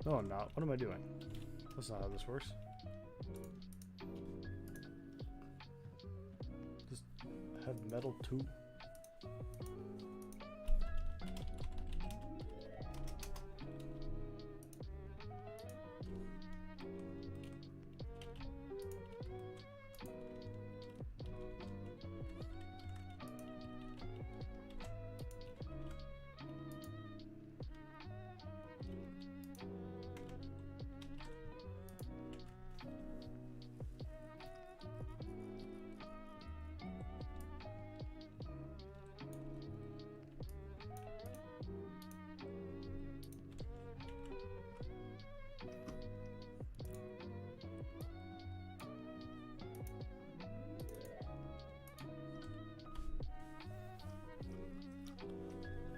No, I'm not. What am I doing? That's not how this works. Just have metal too.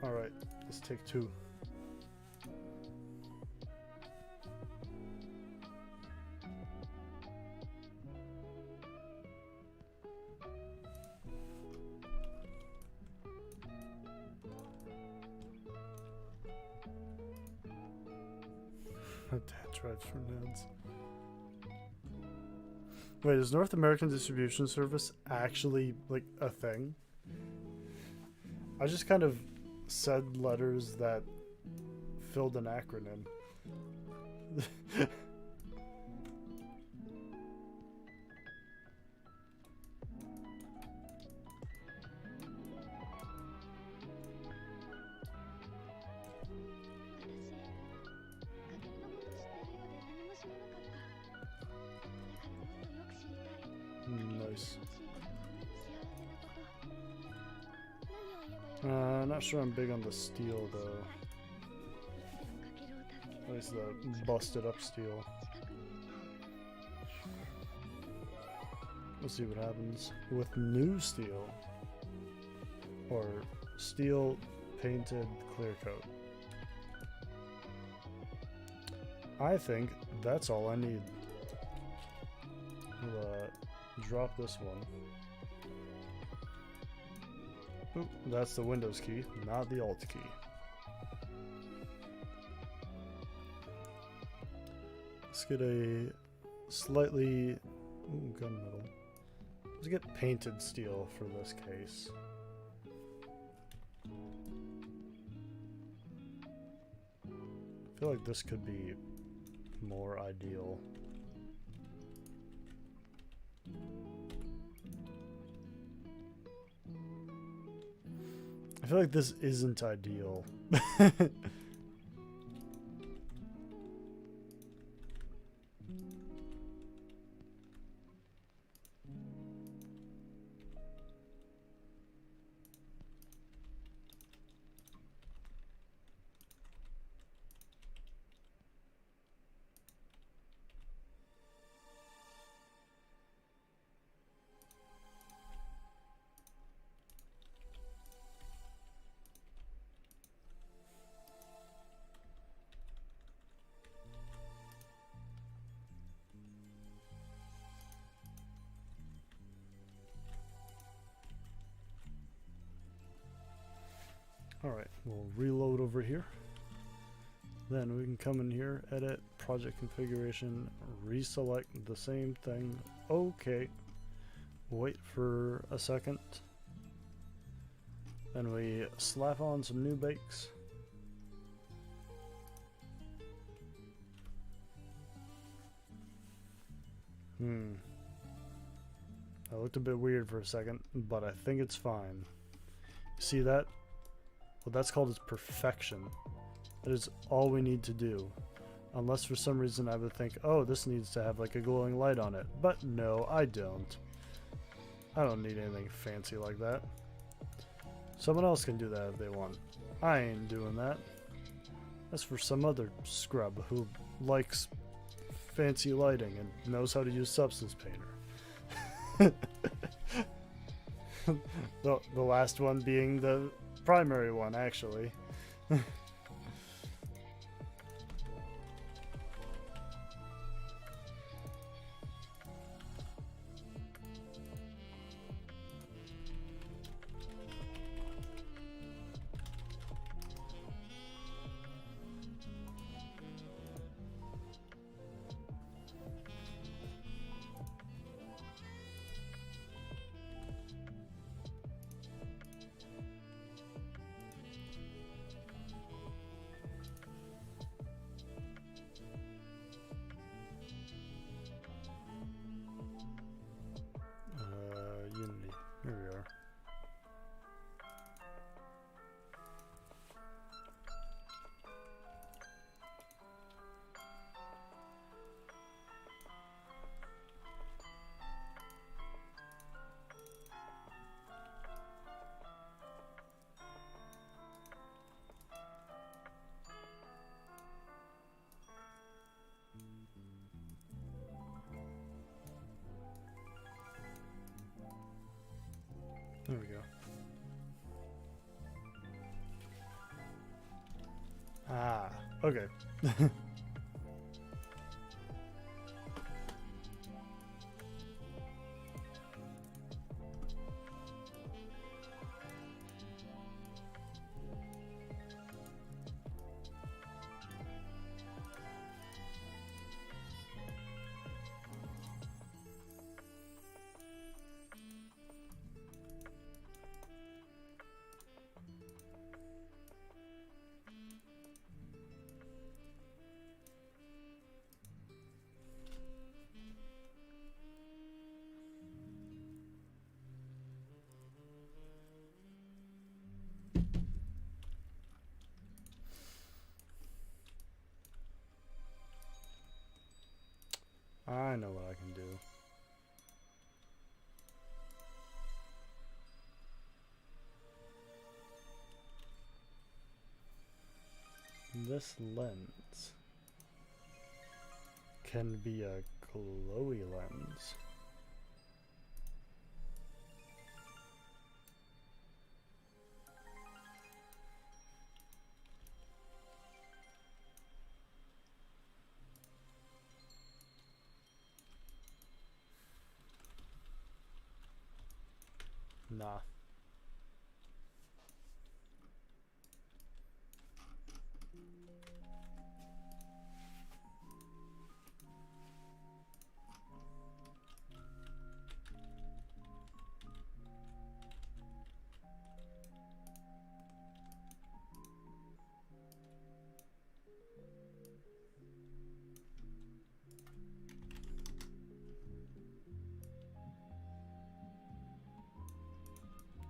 Alright, let's take 2. My dad drives for Neds. Wait, is North American Distribution Service actually like a thing? I just kind of said letters that filled an acronym. Nice. Not sure I'm big on the steel though. At least the busted up steel. Let's see what happens with new steel. Or steel painted clear coat. I think that's all I need. We'll, drop this one. Oop, that's the Windows key, not the Alt key. Let's get a slightly gunmetal. Let's get painted steel for this case. I feel like this could be more ideal. I feel like this isn't ideal. Alright, we'll reload over here. Then we can come in here, edit, project configuration, reselect the same thing. Okay. Wait for a second. Then we slap on some new bakes. That looked a bit weird for a second, but I think it's fine. See that? What that's called is perfection. That is all we need to do. Unless for some reason I would think, oh, this needs to have like a glowing light on it. But no, I don't. I don't need anything fancy like that. Someone else can do that if they want. I ain't doing that. That's for some other scrub who likes fancy lighting and knows how to use Substance Painter. The last one being the primary one, actually. Unity. Here we are. There we go. Okay. I know what I can do. This lens can be a glowy lens. Nah.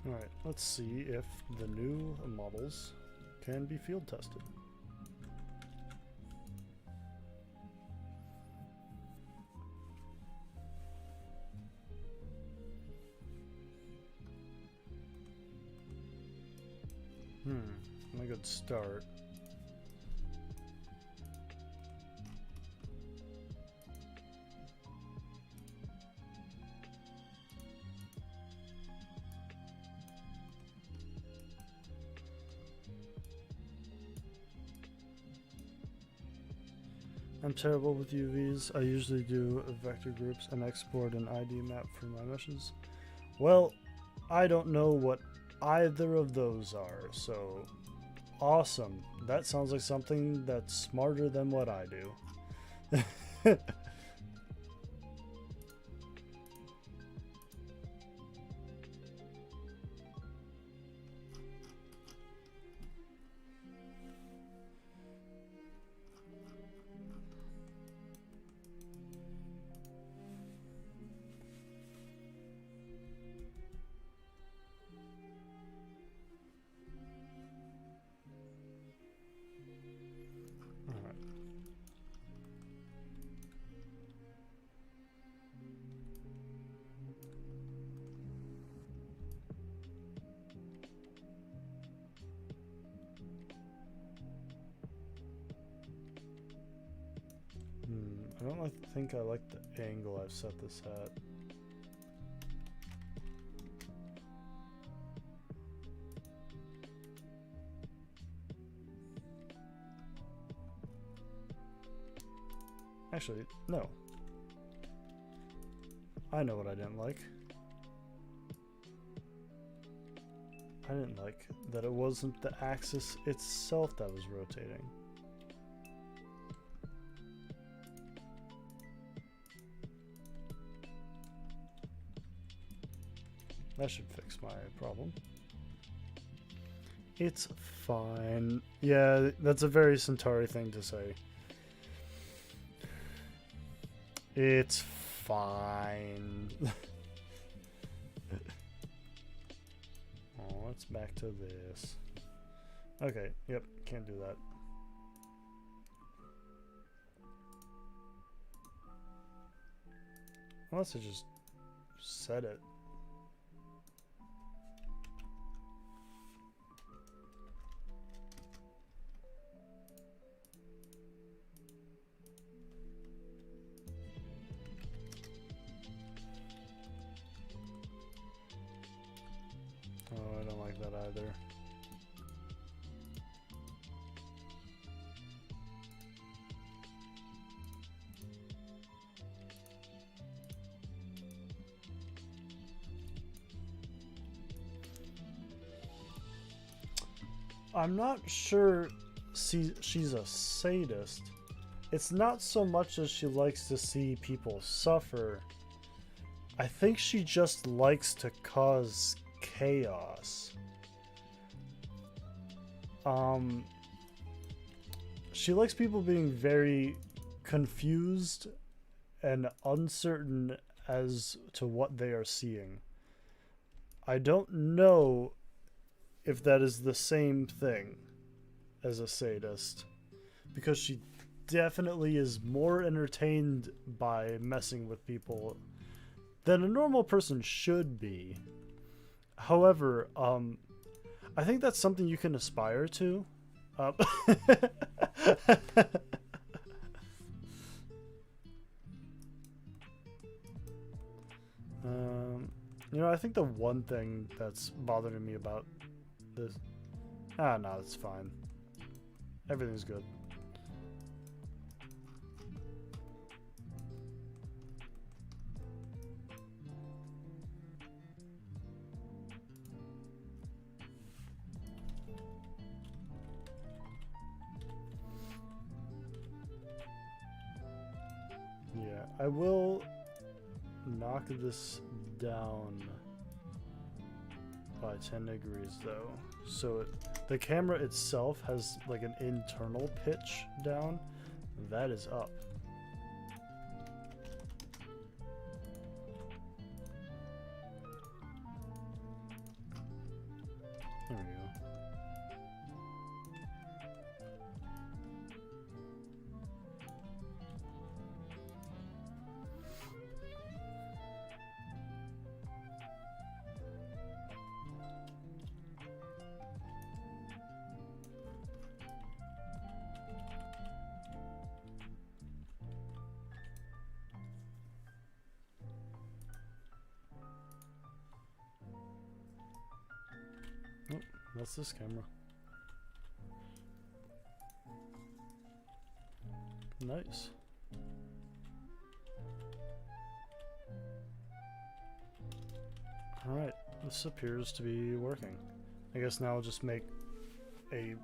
Alright, let's see if the new models can be field tested. A good start. I'm terrible with UVs. I usually do vector groups and export an ID map for my meshes. Well, I don't know what either of those are, so awesome. That sounds like something that's smarter than what I do. I don't think I like the angle I've set this at. Actually, no. I know what I didn't like. I didn't like that it wasn't the axis itself that was rotating. That should fix my problem. It's fine. Yeah, that's a very Centauri thing to say. It's fine. Oh, let's back to this. Okay, yep, can't do that. Unless I just set it. Oh, I don't like that either. I'm not sure she's a sadist. It's not so much as she likes to see people suffer. I think she just likes to cause chaos. She likes people being very confused and uncertain as to what they are seeing. I don't know if that is the same thing as a sadist, because she definitely is more entertained by messing with people than a normal person should be. However, I think that's something you can aspire to. You know, I think the one thing that's bothering me about this... no, it's fine. Everything's good. Yeah, I will knock this down by 10 degrees though. So the camera itself has like an internal pitch down. That is up. There we go. Oh, that's this camera. Nice. Alright, this appears to be working. I guess now I'll just make a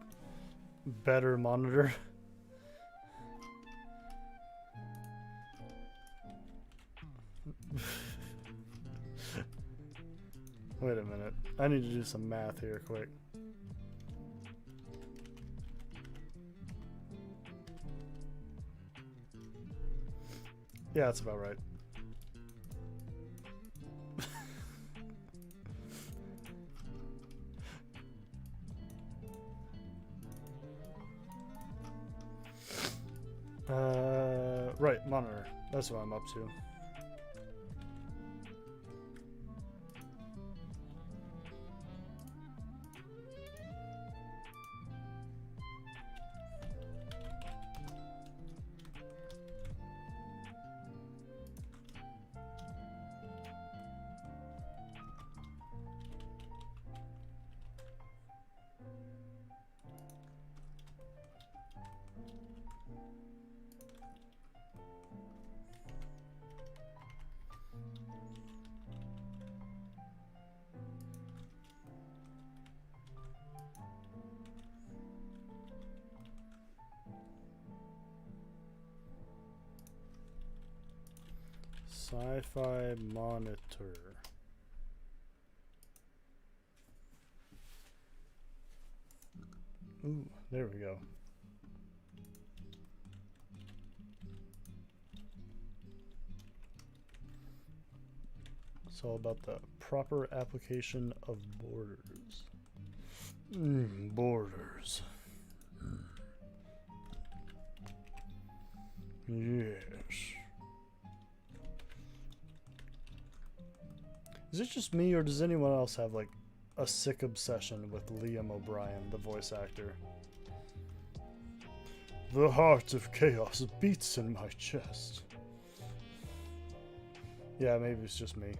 better monitor. Wait a minute. I need to do some math here quick. Yeah, that's about right. Right, monitor. That's what I'm up to. Sci-fi monitor. Ooh, there we go. It's all about the proper application of borders. Borders. Yes. Is it just me, or does anyone else have like a sick obsession with Liam O'Brien, the voice actor? The heart of chaos beats in my chest. Yeah, maybe it's just me.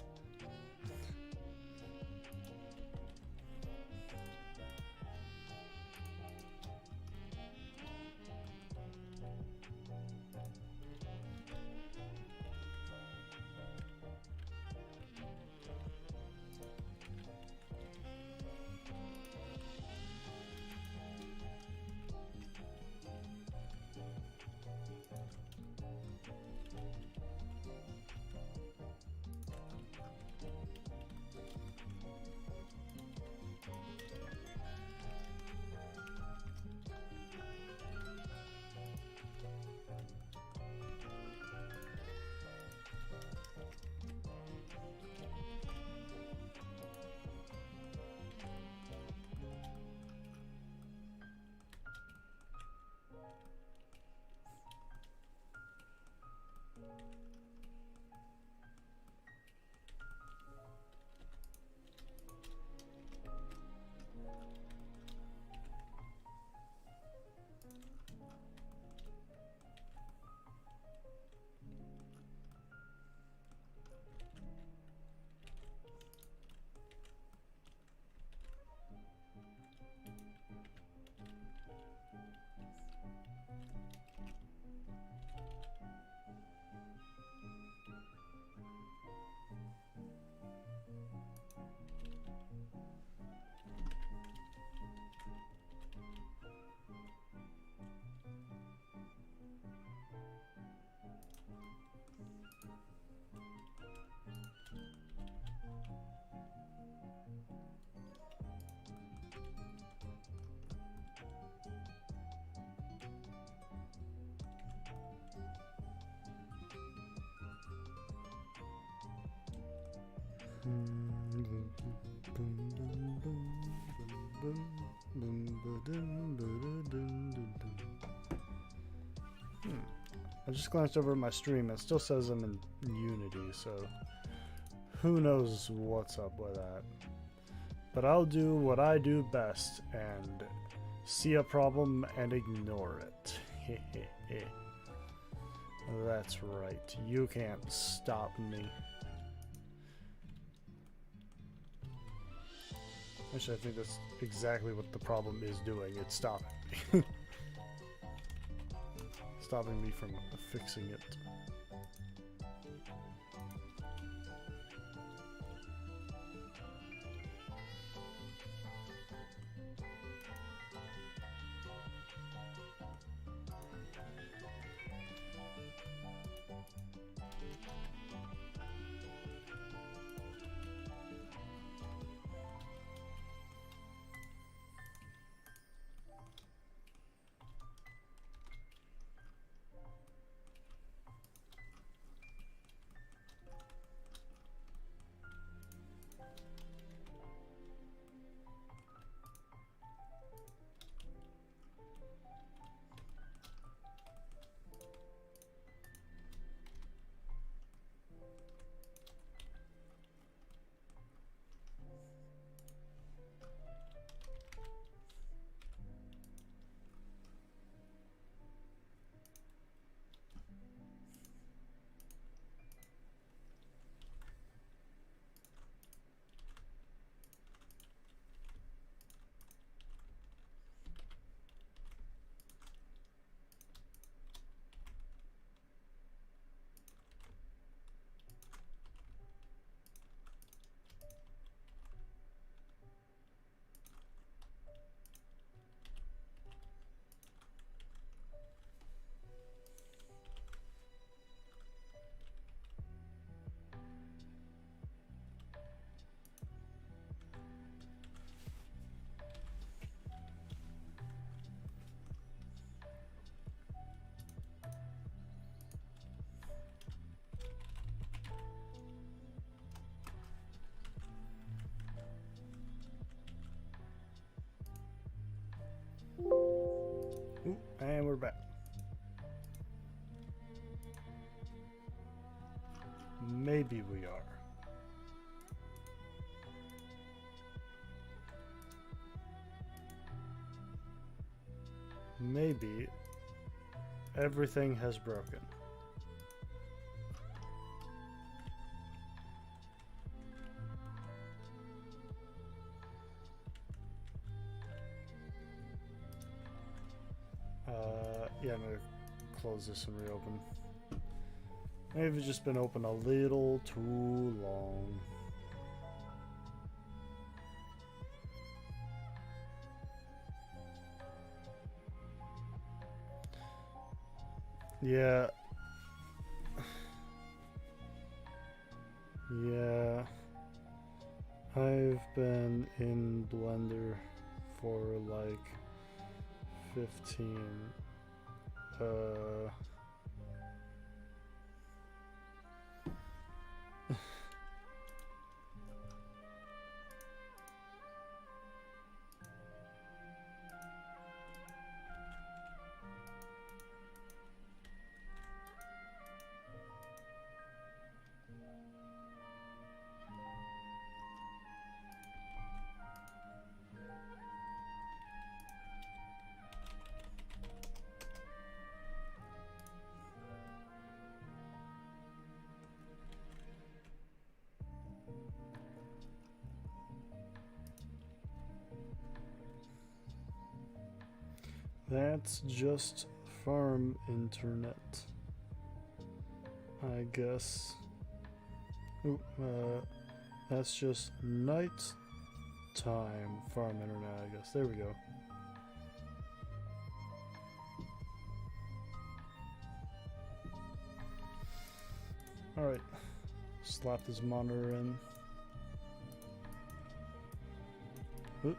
I just glanced over at my stream. It still says I'm in Unity, so who knows what's up with that. But I'll do what I do best and see a problem and ignore it. That's right. You can't stop me. Actually, I think that's exactly what the problem is doing. It's stopping me. Stopping me from fixing it. Ooh, and we're back. Maybe we are. Maybe everything has broken. Yeah, I'm gonna close this and reopen. Maybe it's just been open a little too long. Yeah. Yeah. I've been in Blender for like 15. That's just farm internet, I guess. Ooh, that's just night time farm internet, I guess. There we go. Alright, slap this monitor in. Oop.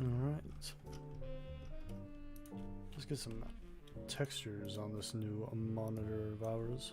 Alright. Let's get some textures on this new monitor of ours.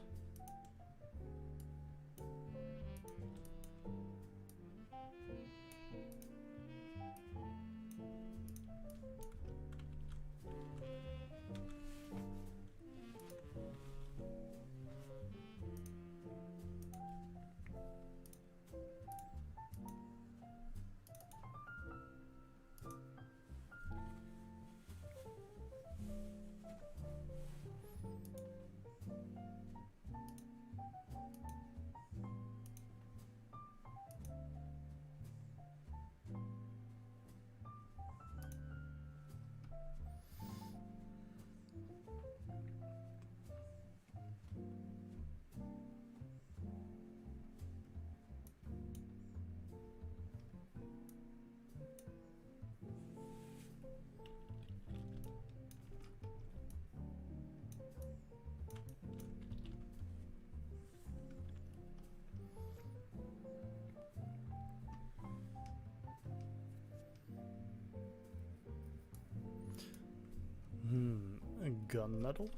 Gunmetal?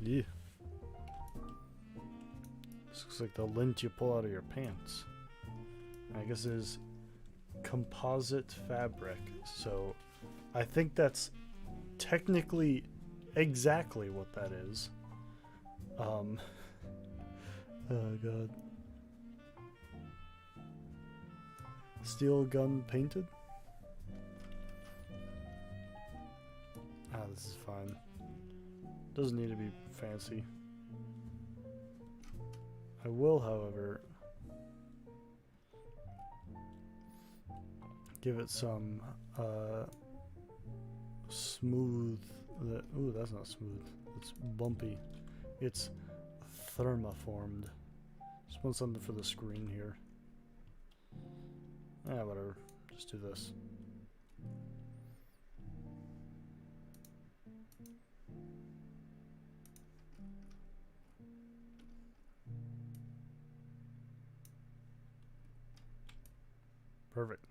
Yeah. This looks like the lint you pull out of your pants. I guess it is composite fabric, so I think that's technically exactly what that is. Oh god. Steel gun painted? Ah, this is fine. Doesn't need to be fancy. I will, however, give it some smooth. Ooh, that's not smooth. It's bumpy. It's thermoformed. Just want something for the screen here. Ah, whatever. Just do this. Perfect.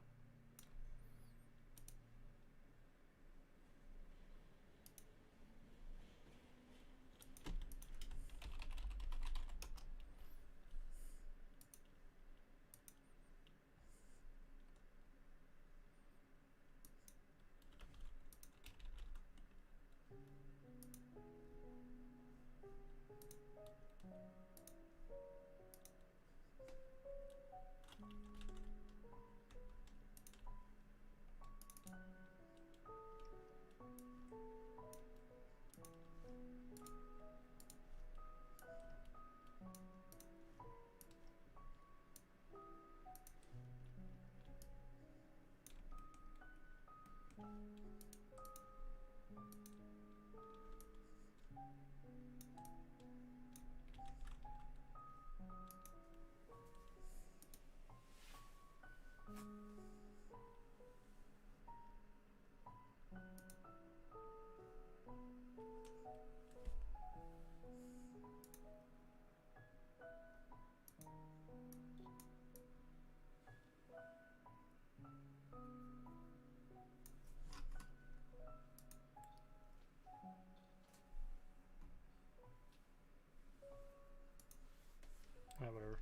Ah, whatever.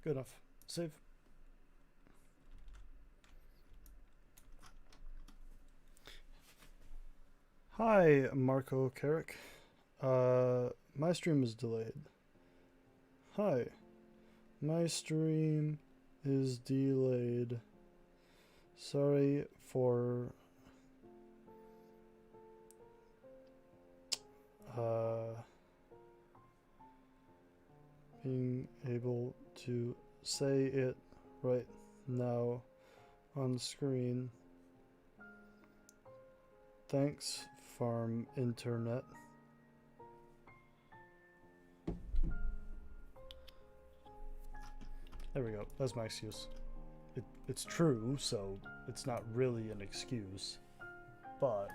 Good enough. Save. Hi, Marco Carrick. My stream is delayed. Hi. My stream is delayed. Sorry for being able to say it right now on screen. Thanks, farm internet. There we go. That's my excuse. It's true, so it's not really an excuse, but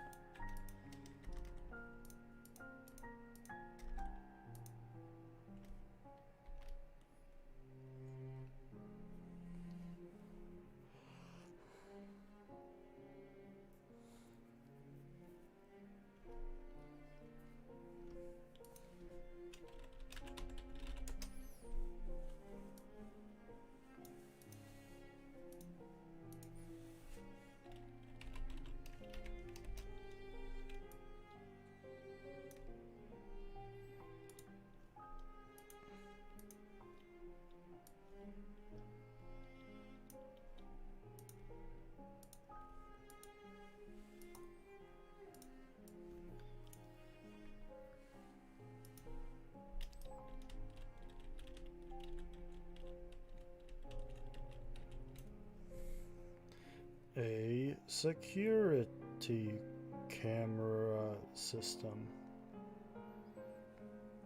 a security camera system.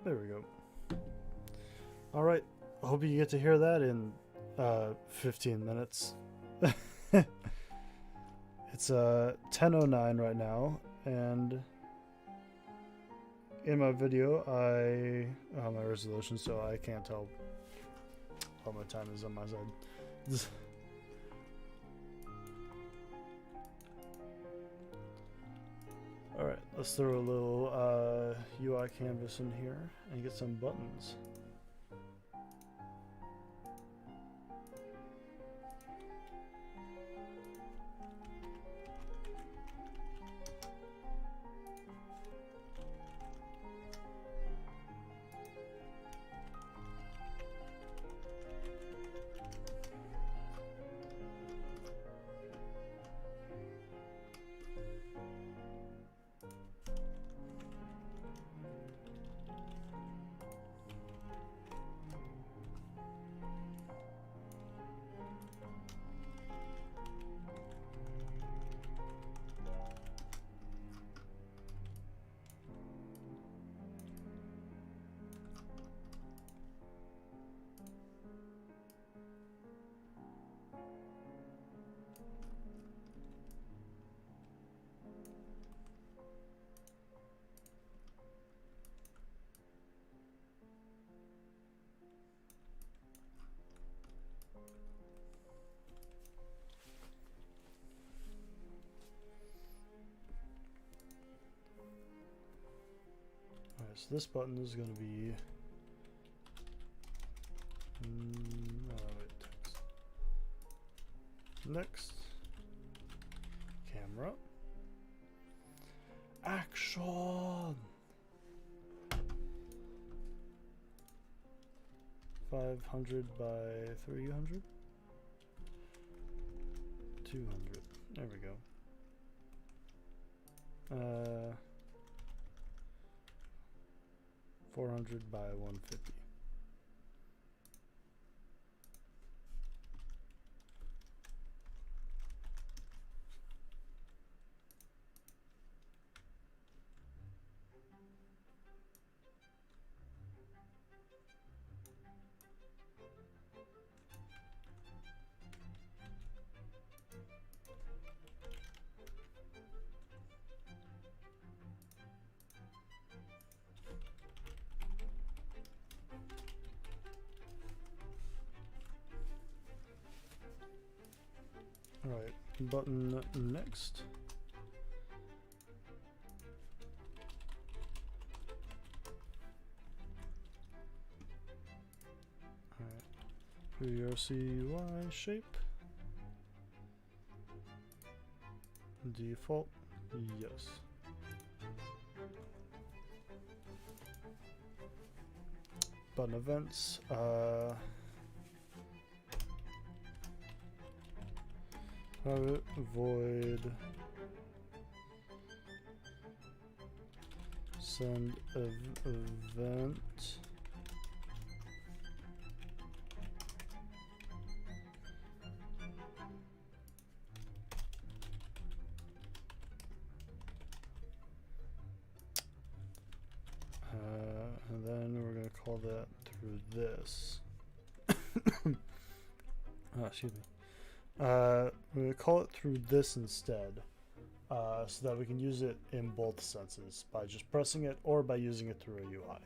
There we go. All right. I hope you get to hear that in 15 minutes. It's 10:09 right now, and in my video I have my resolution, so I can't tell how my time is on my side. Alright, let's throw a little UI canvas in here and get some buttons. So this button is going to be text. Next, camera, action. 500 by 300, 200. There we go. 400 by 150. Alright, button next. Alright, VRCY shape. Default, yes. Button events, private void send event call that through this. Oh, excuse me. We're going to call it through this instead, so that we can use it in both senses, by just pressing it or by using it through a UI.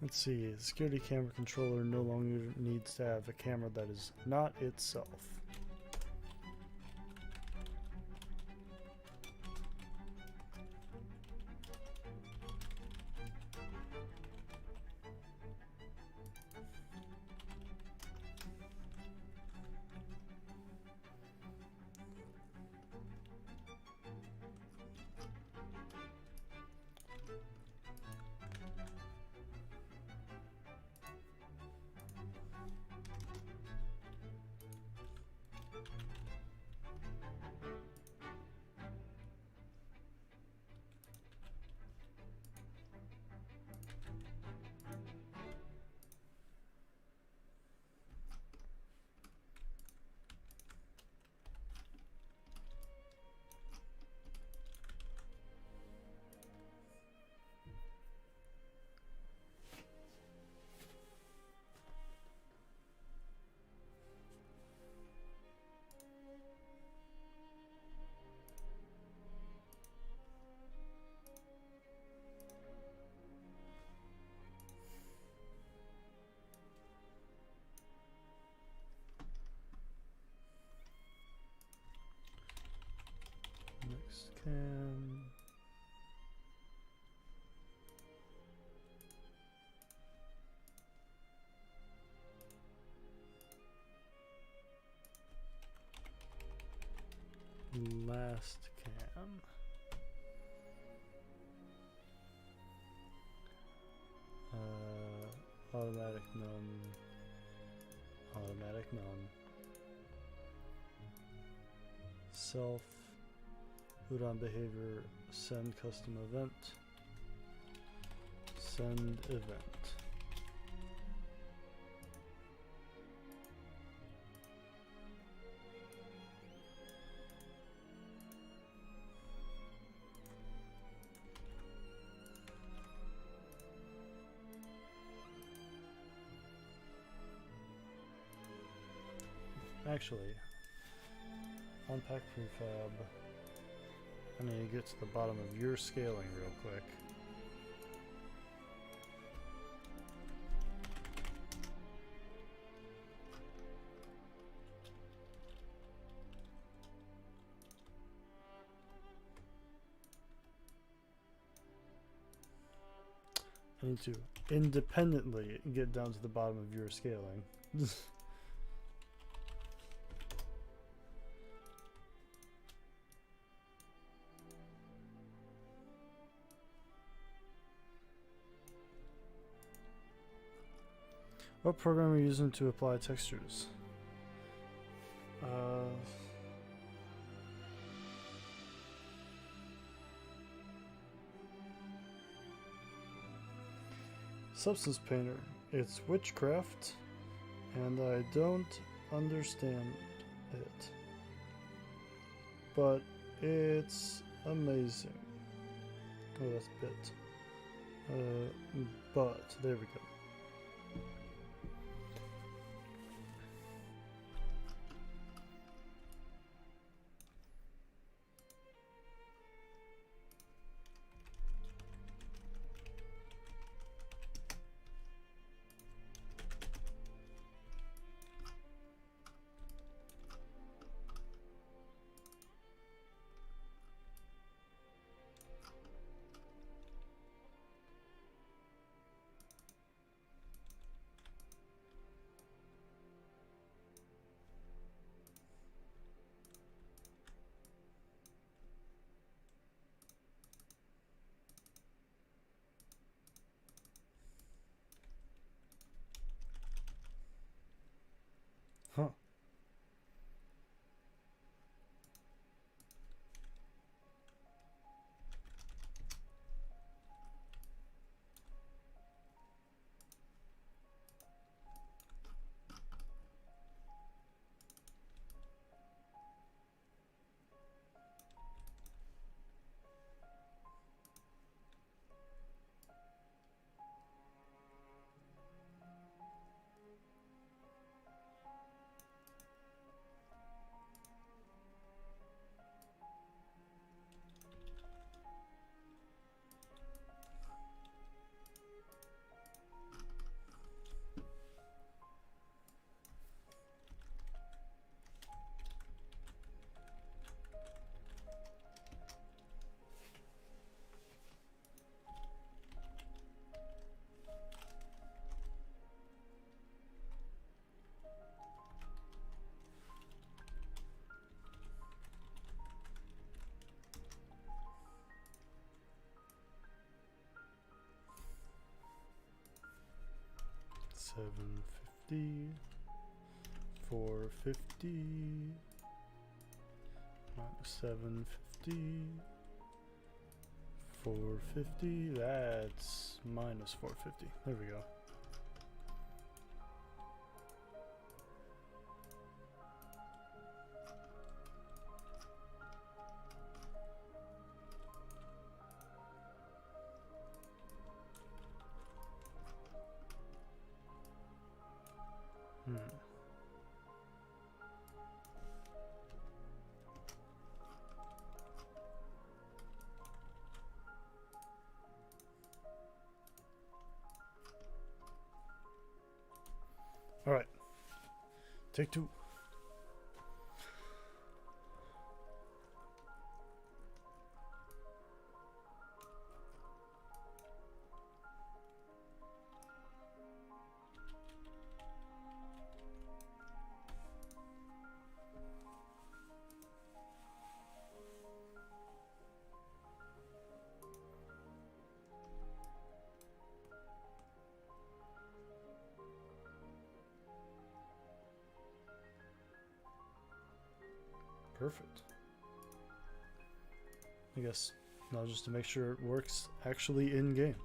Let's see, the security camera controller no longer needs to have a camera that is not itself. Next cam. Last cam. Automatic none. Automatic none. Self. Boot on behavior. Send custom event. Send event. Actually, unpack prefab. I need to get to the bottom of your scaling real quick. I need to independently get down to the bottom of your scaling. What program are you using to apply textures? Substance Painter. It's witchcraft, and I don't understand it. But it's amazing. Oh, that's bit. But there we go. 750, 450, minus 750, 450, that's minus 450. There we go. All right, take two. Perfect. I guess now just to make sure it works actually in game.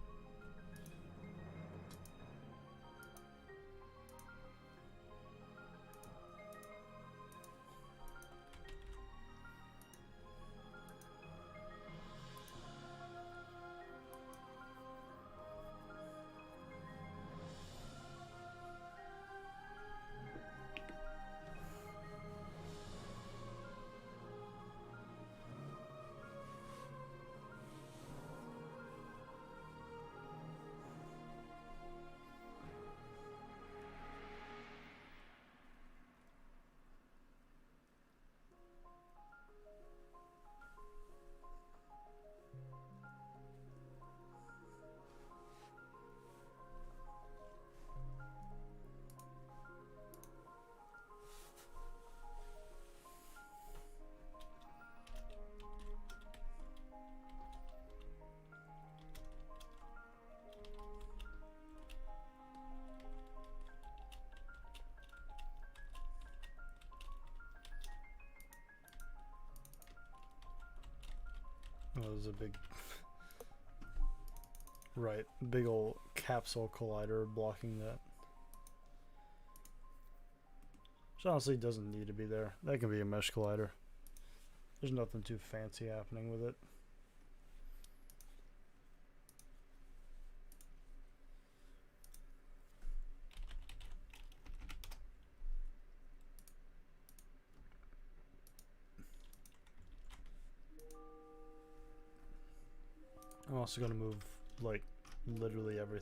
Oh, there's a big, right, big old capsule collider blocking that. Which honestly doesn't need to be there. That can be a mesh collider. There's nothing too fancy happening with it. I'm also going to move, like, literally everything.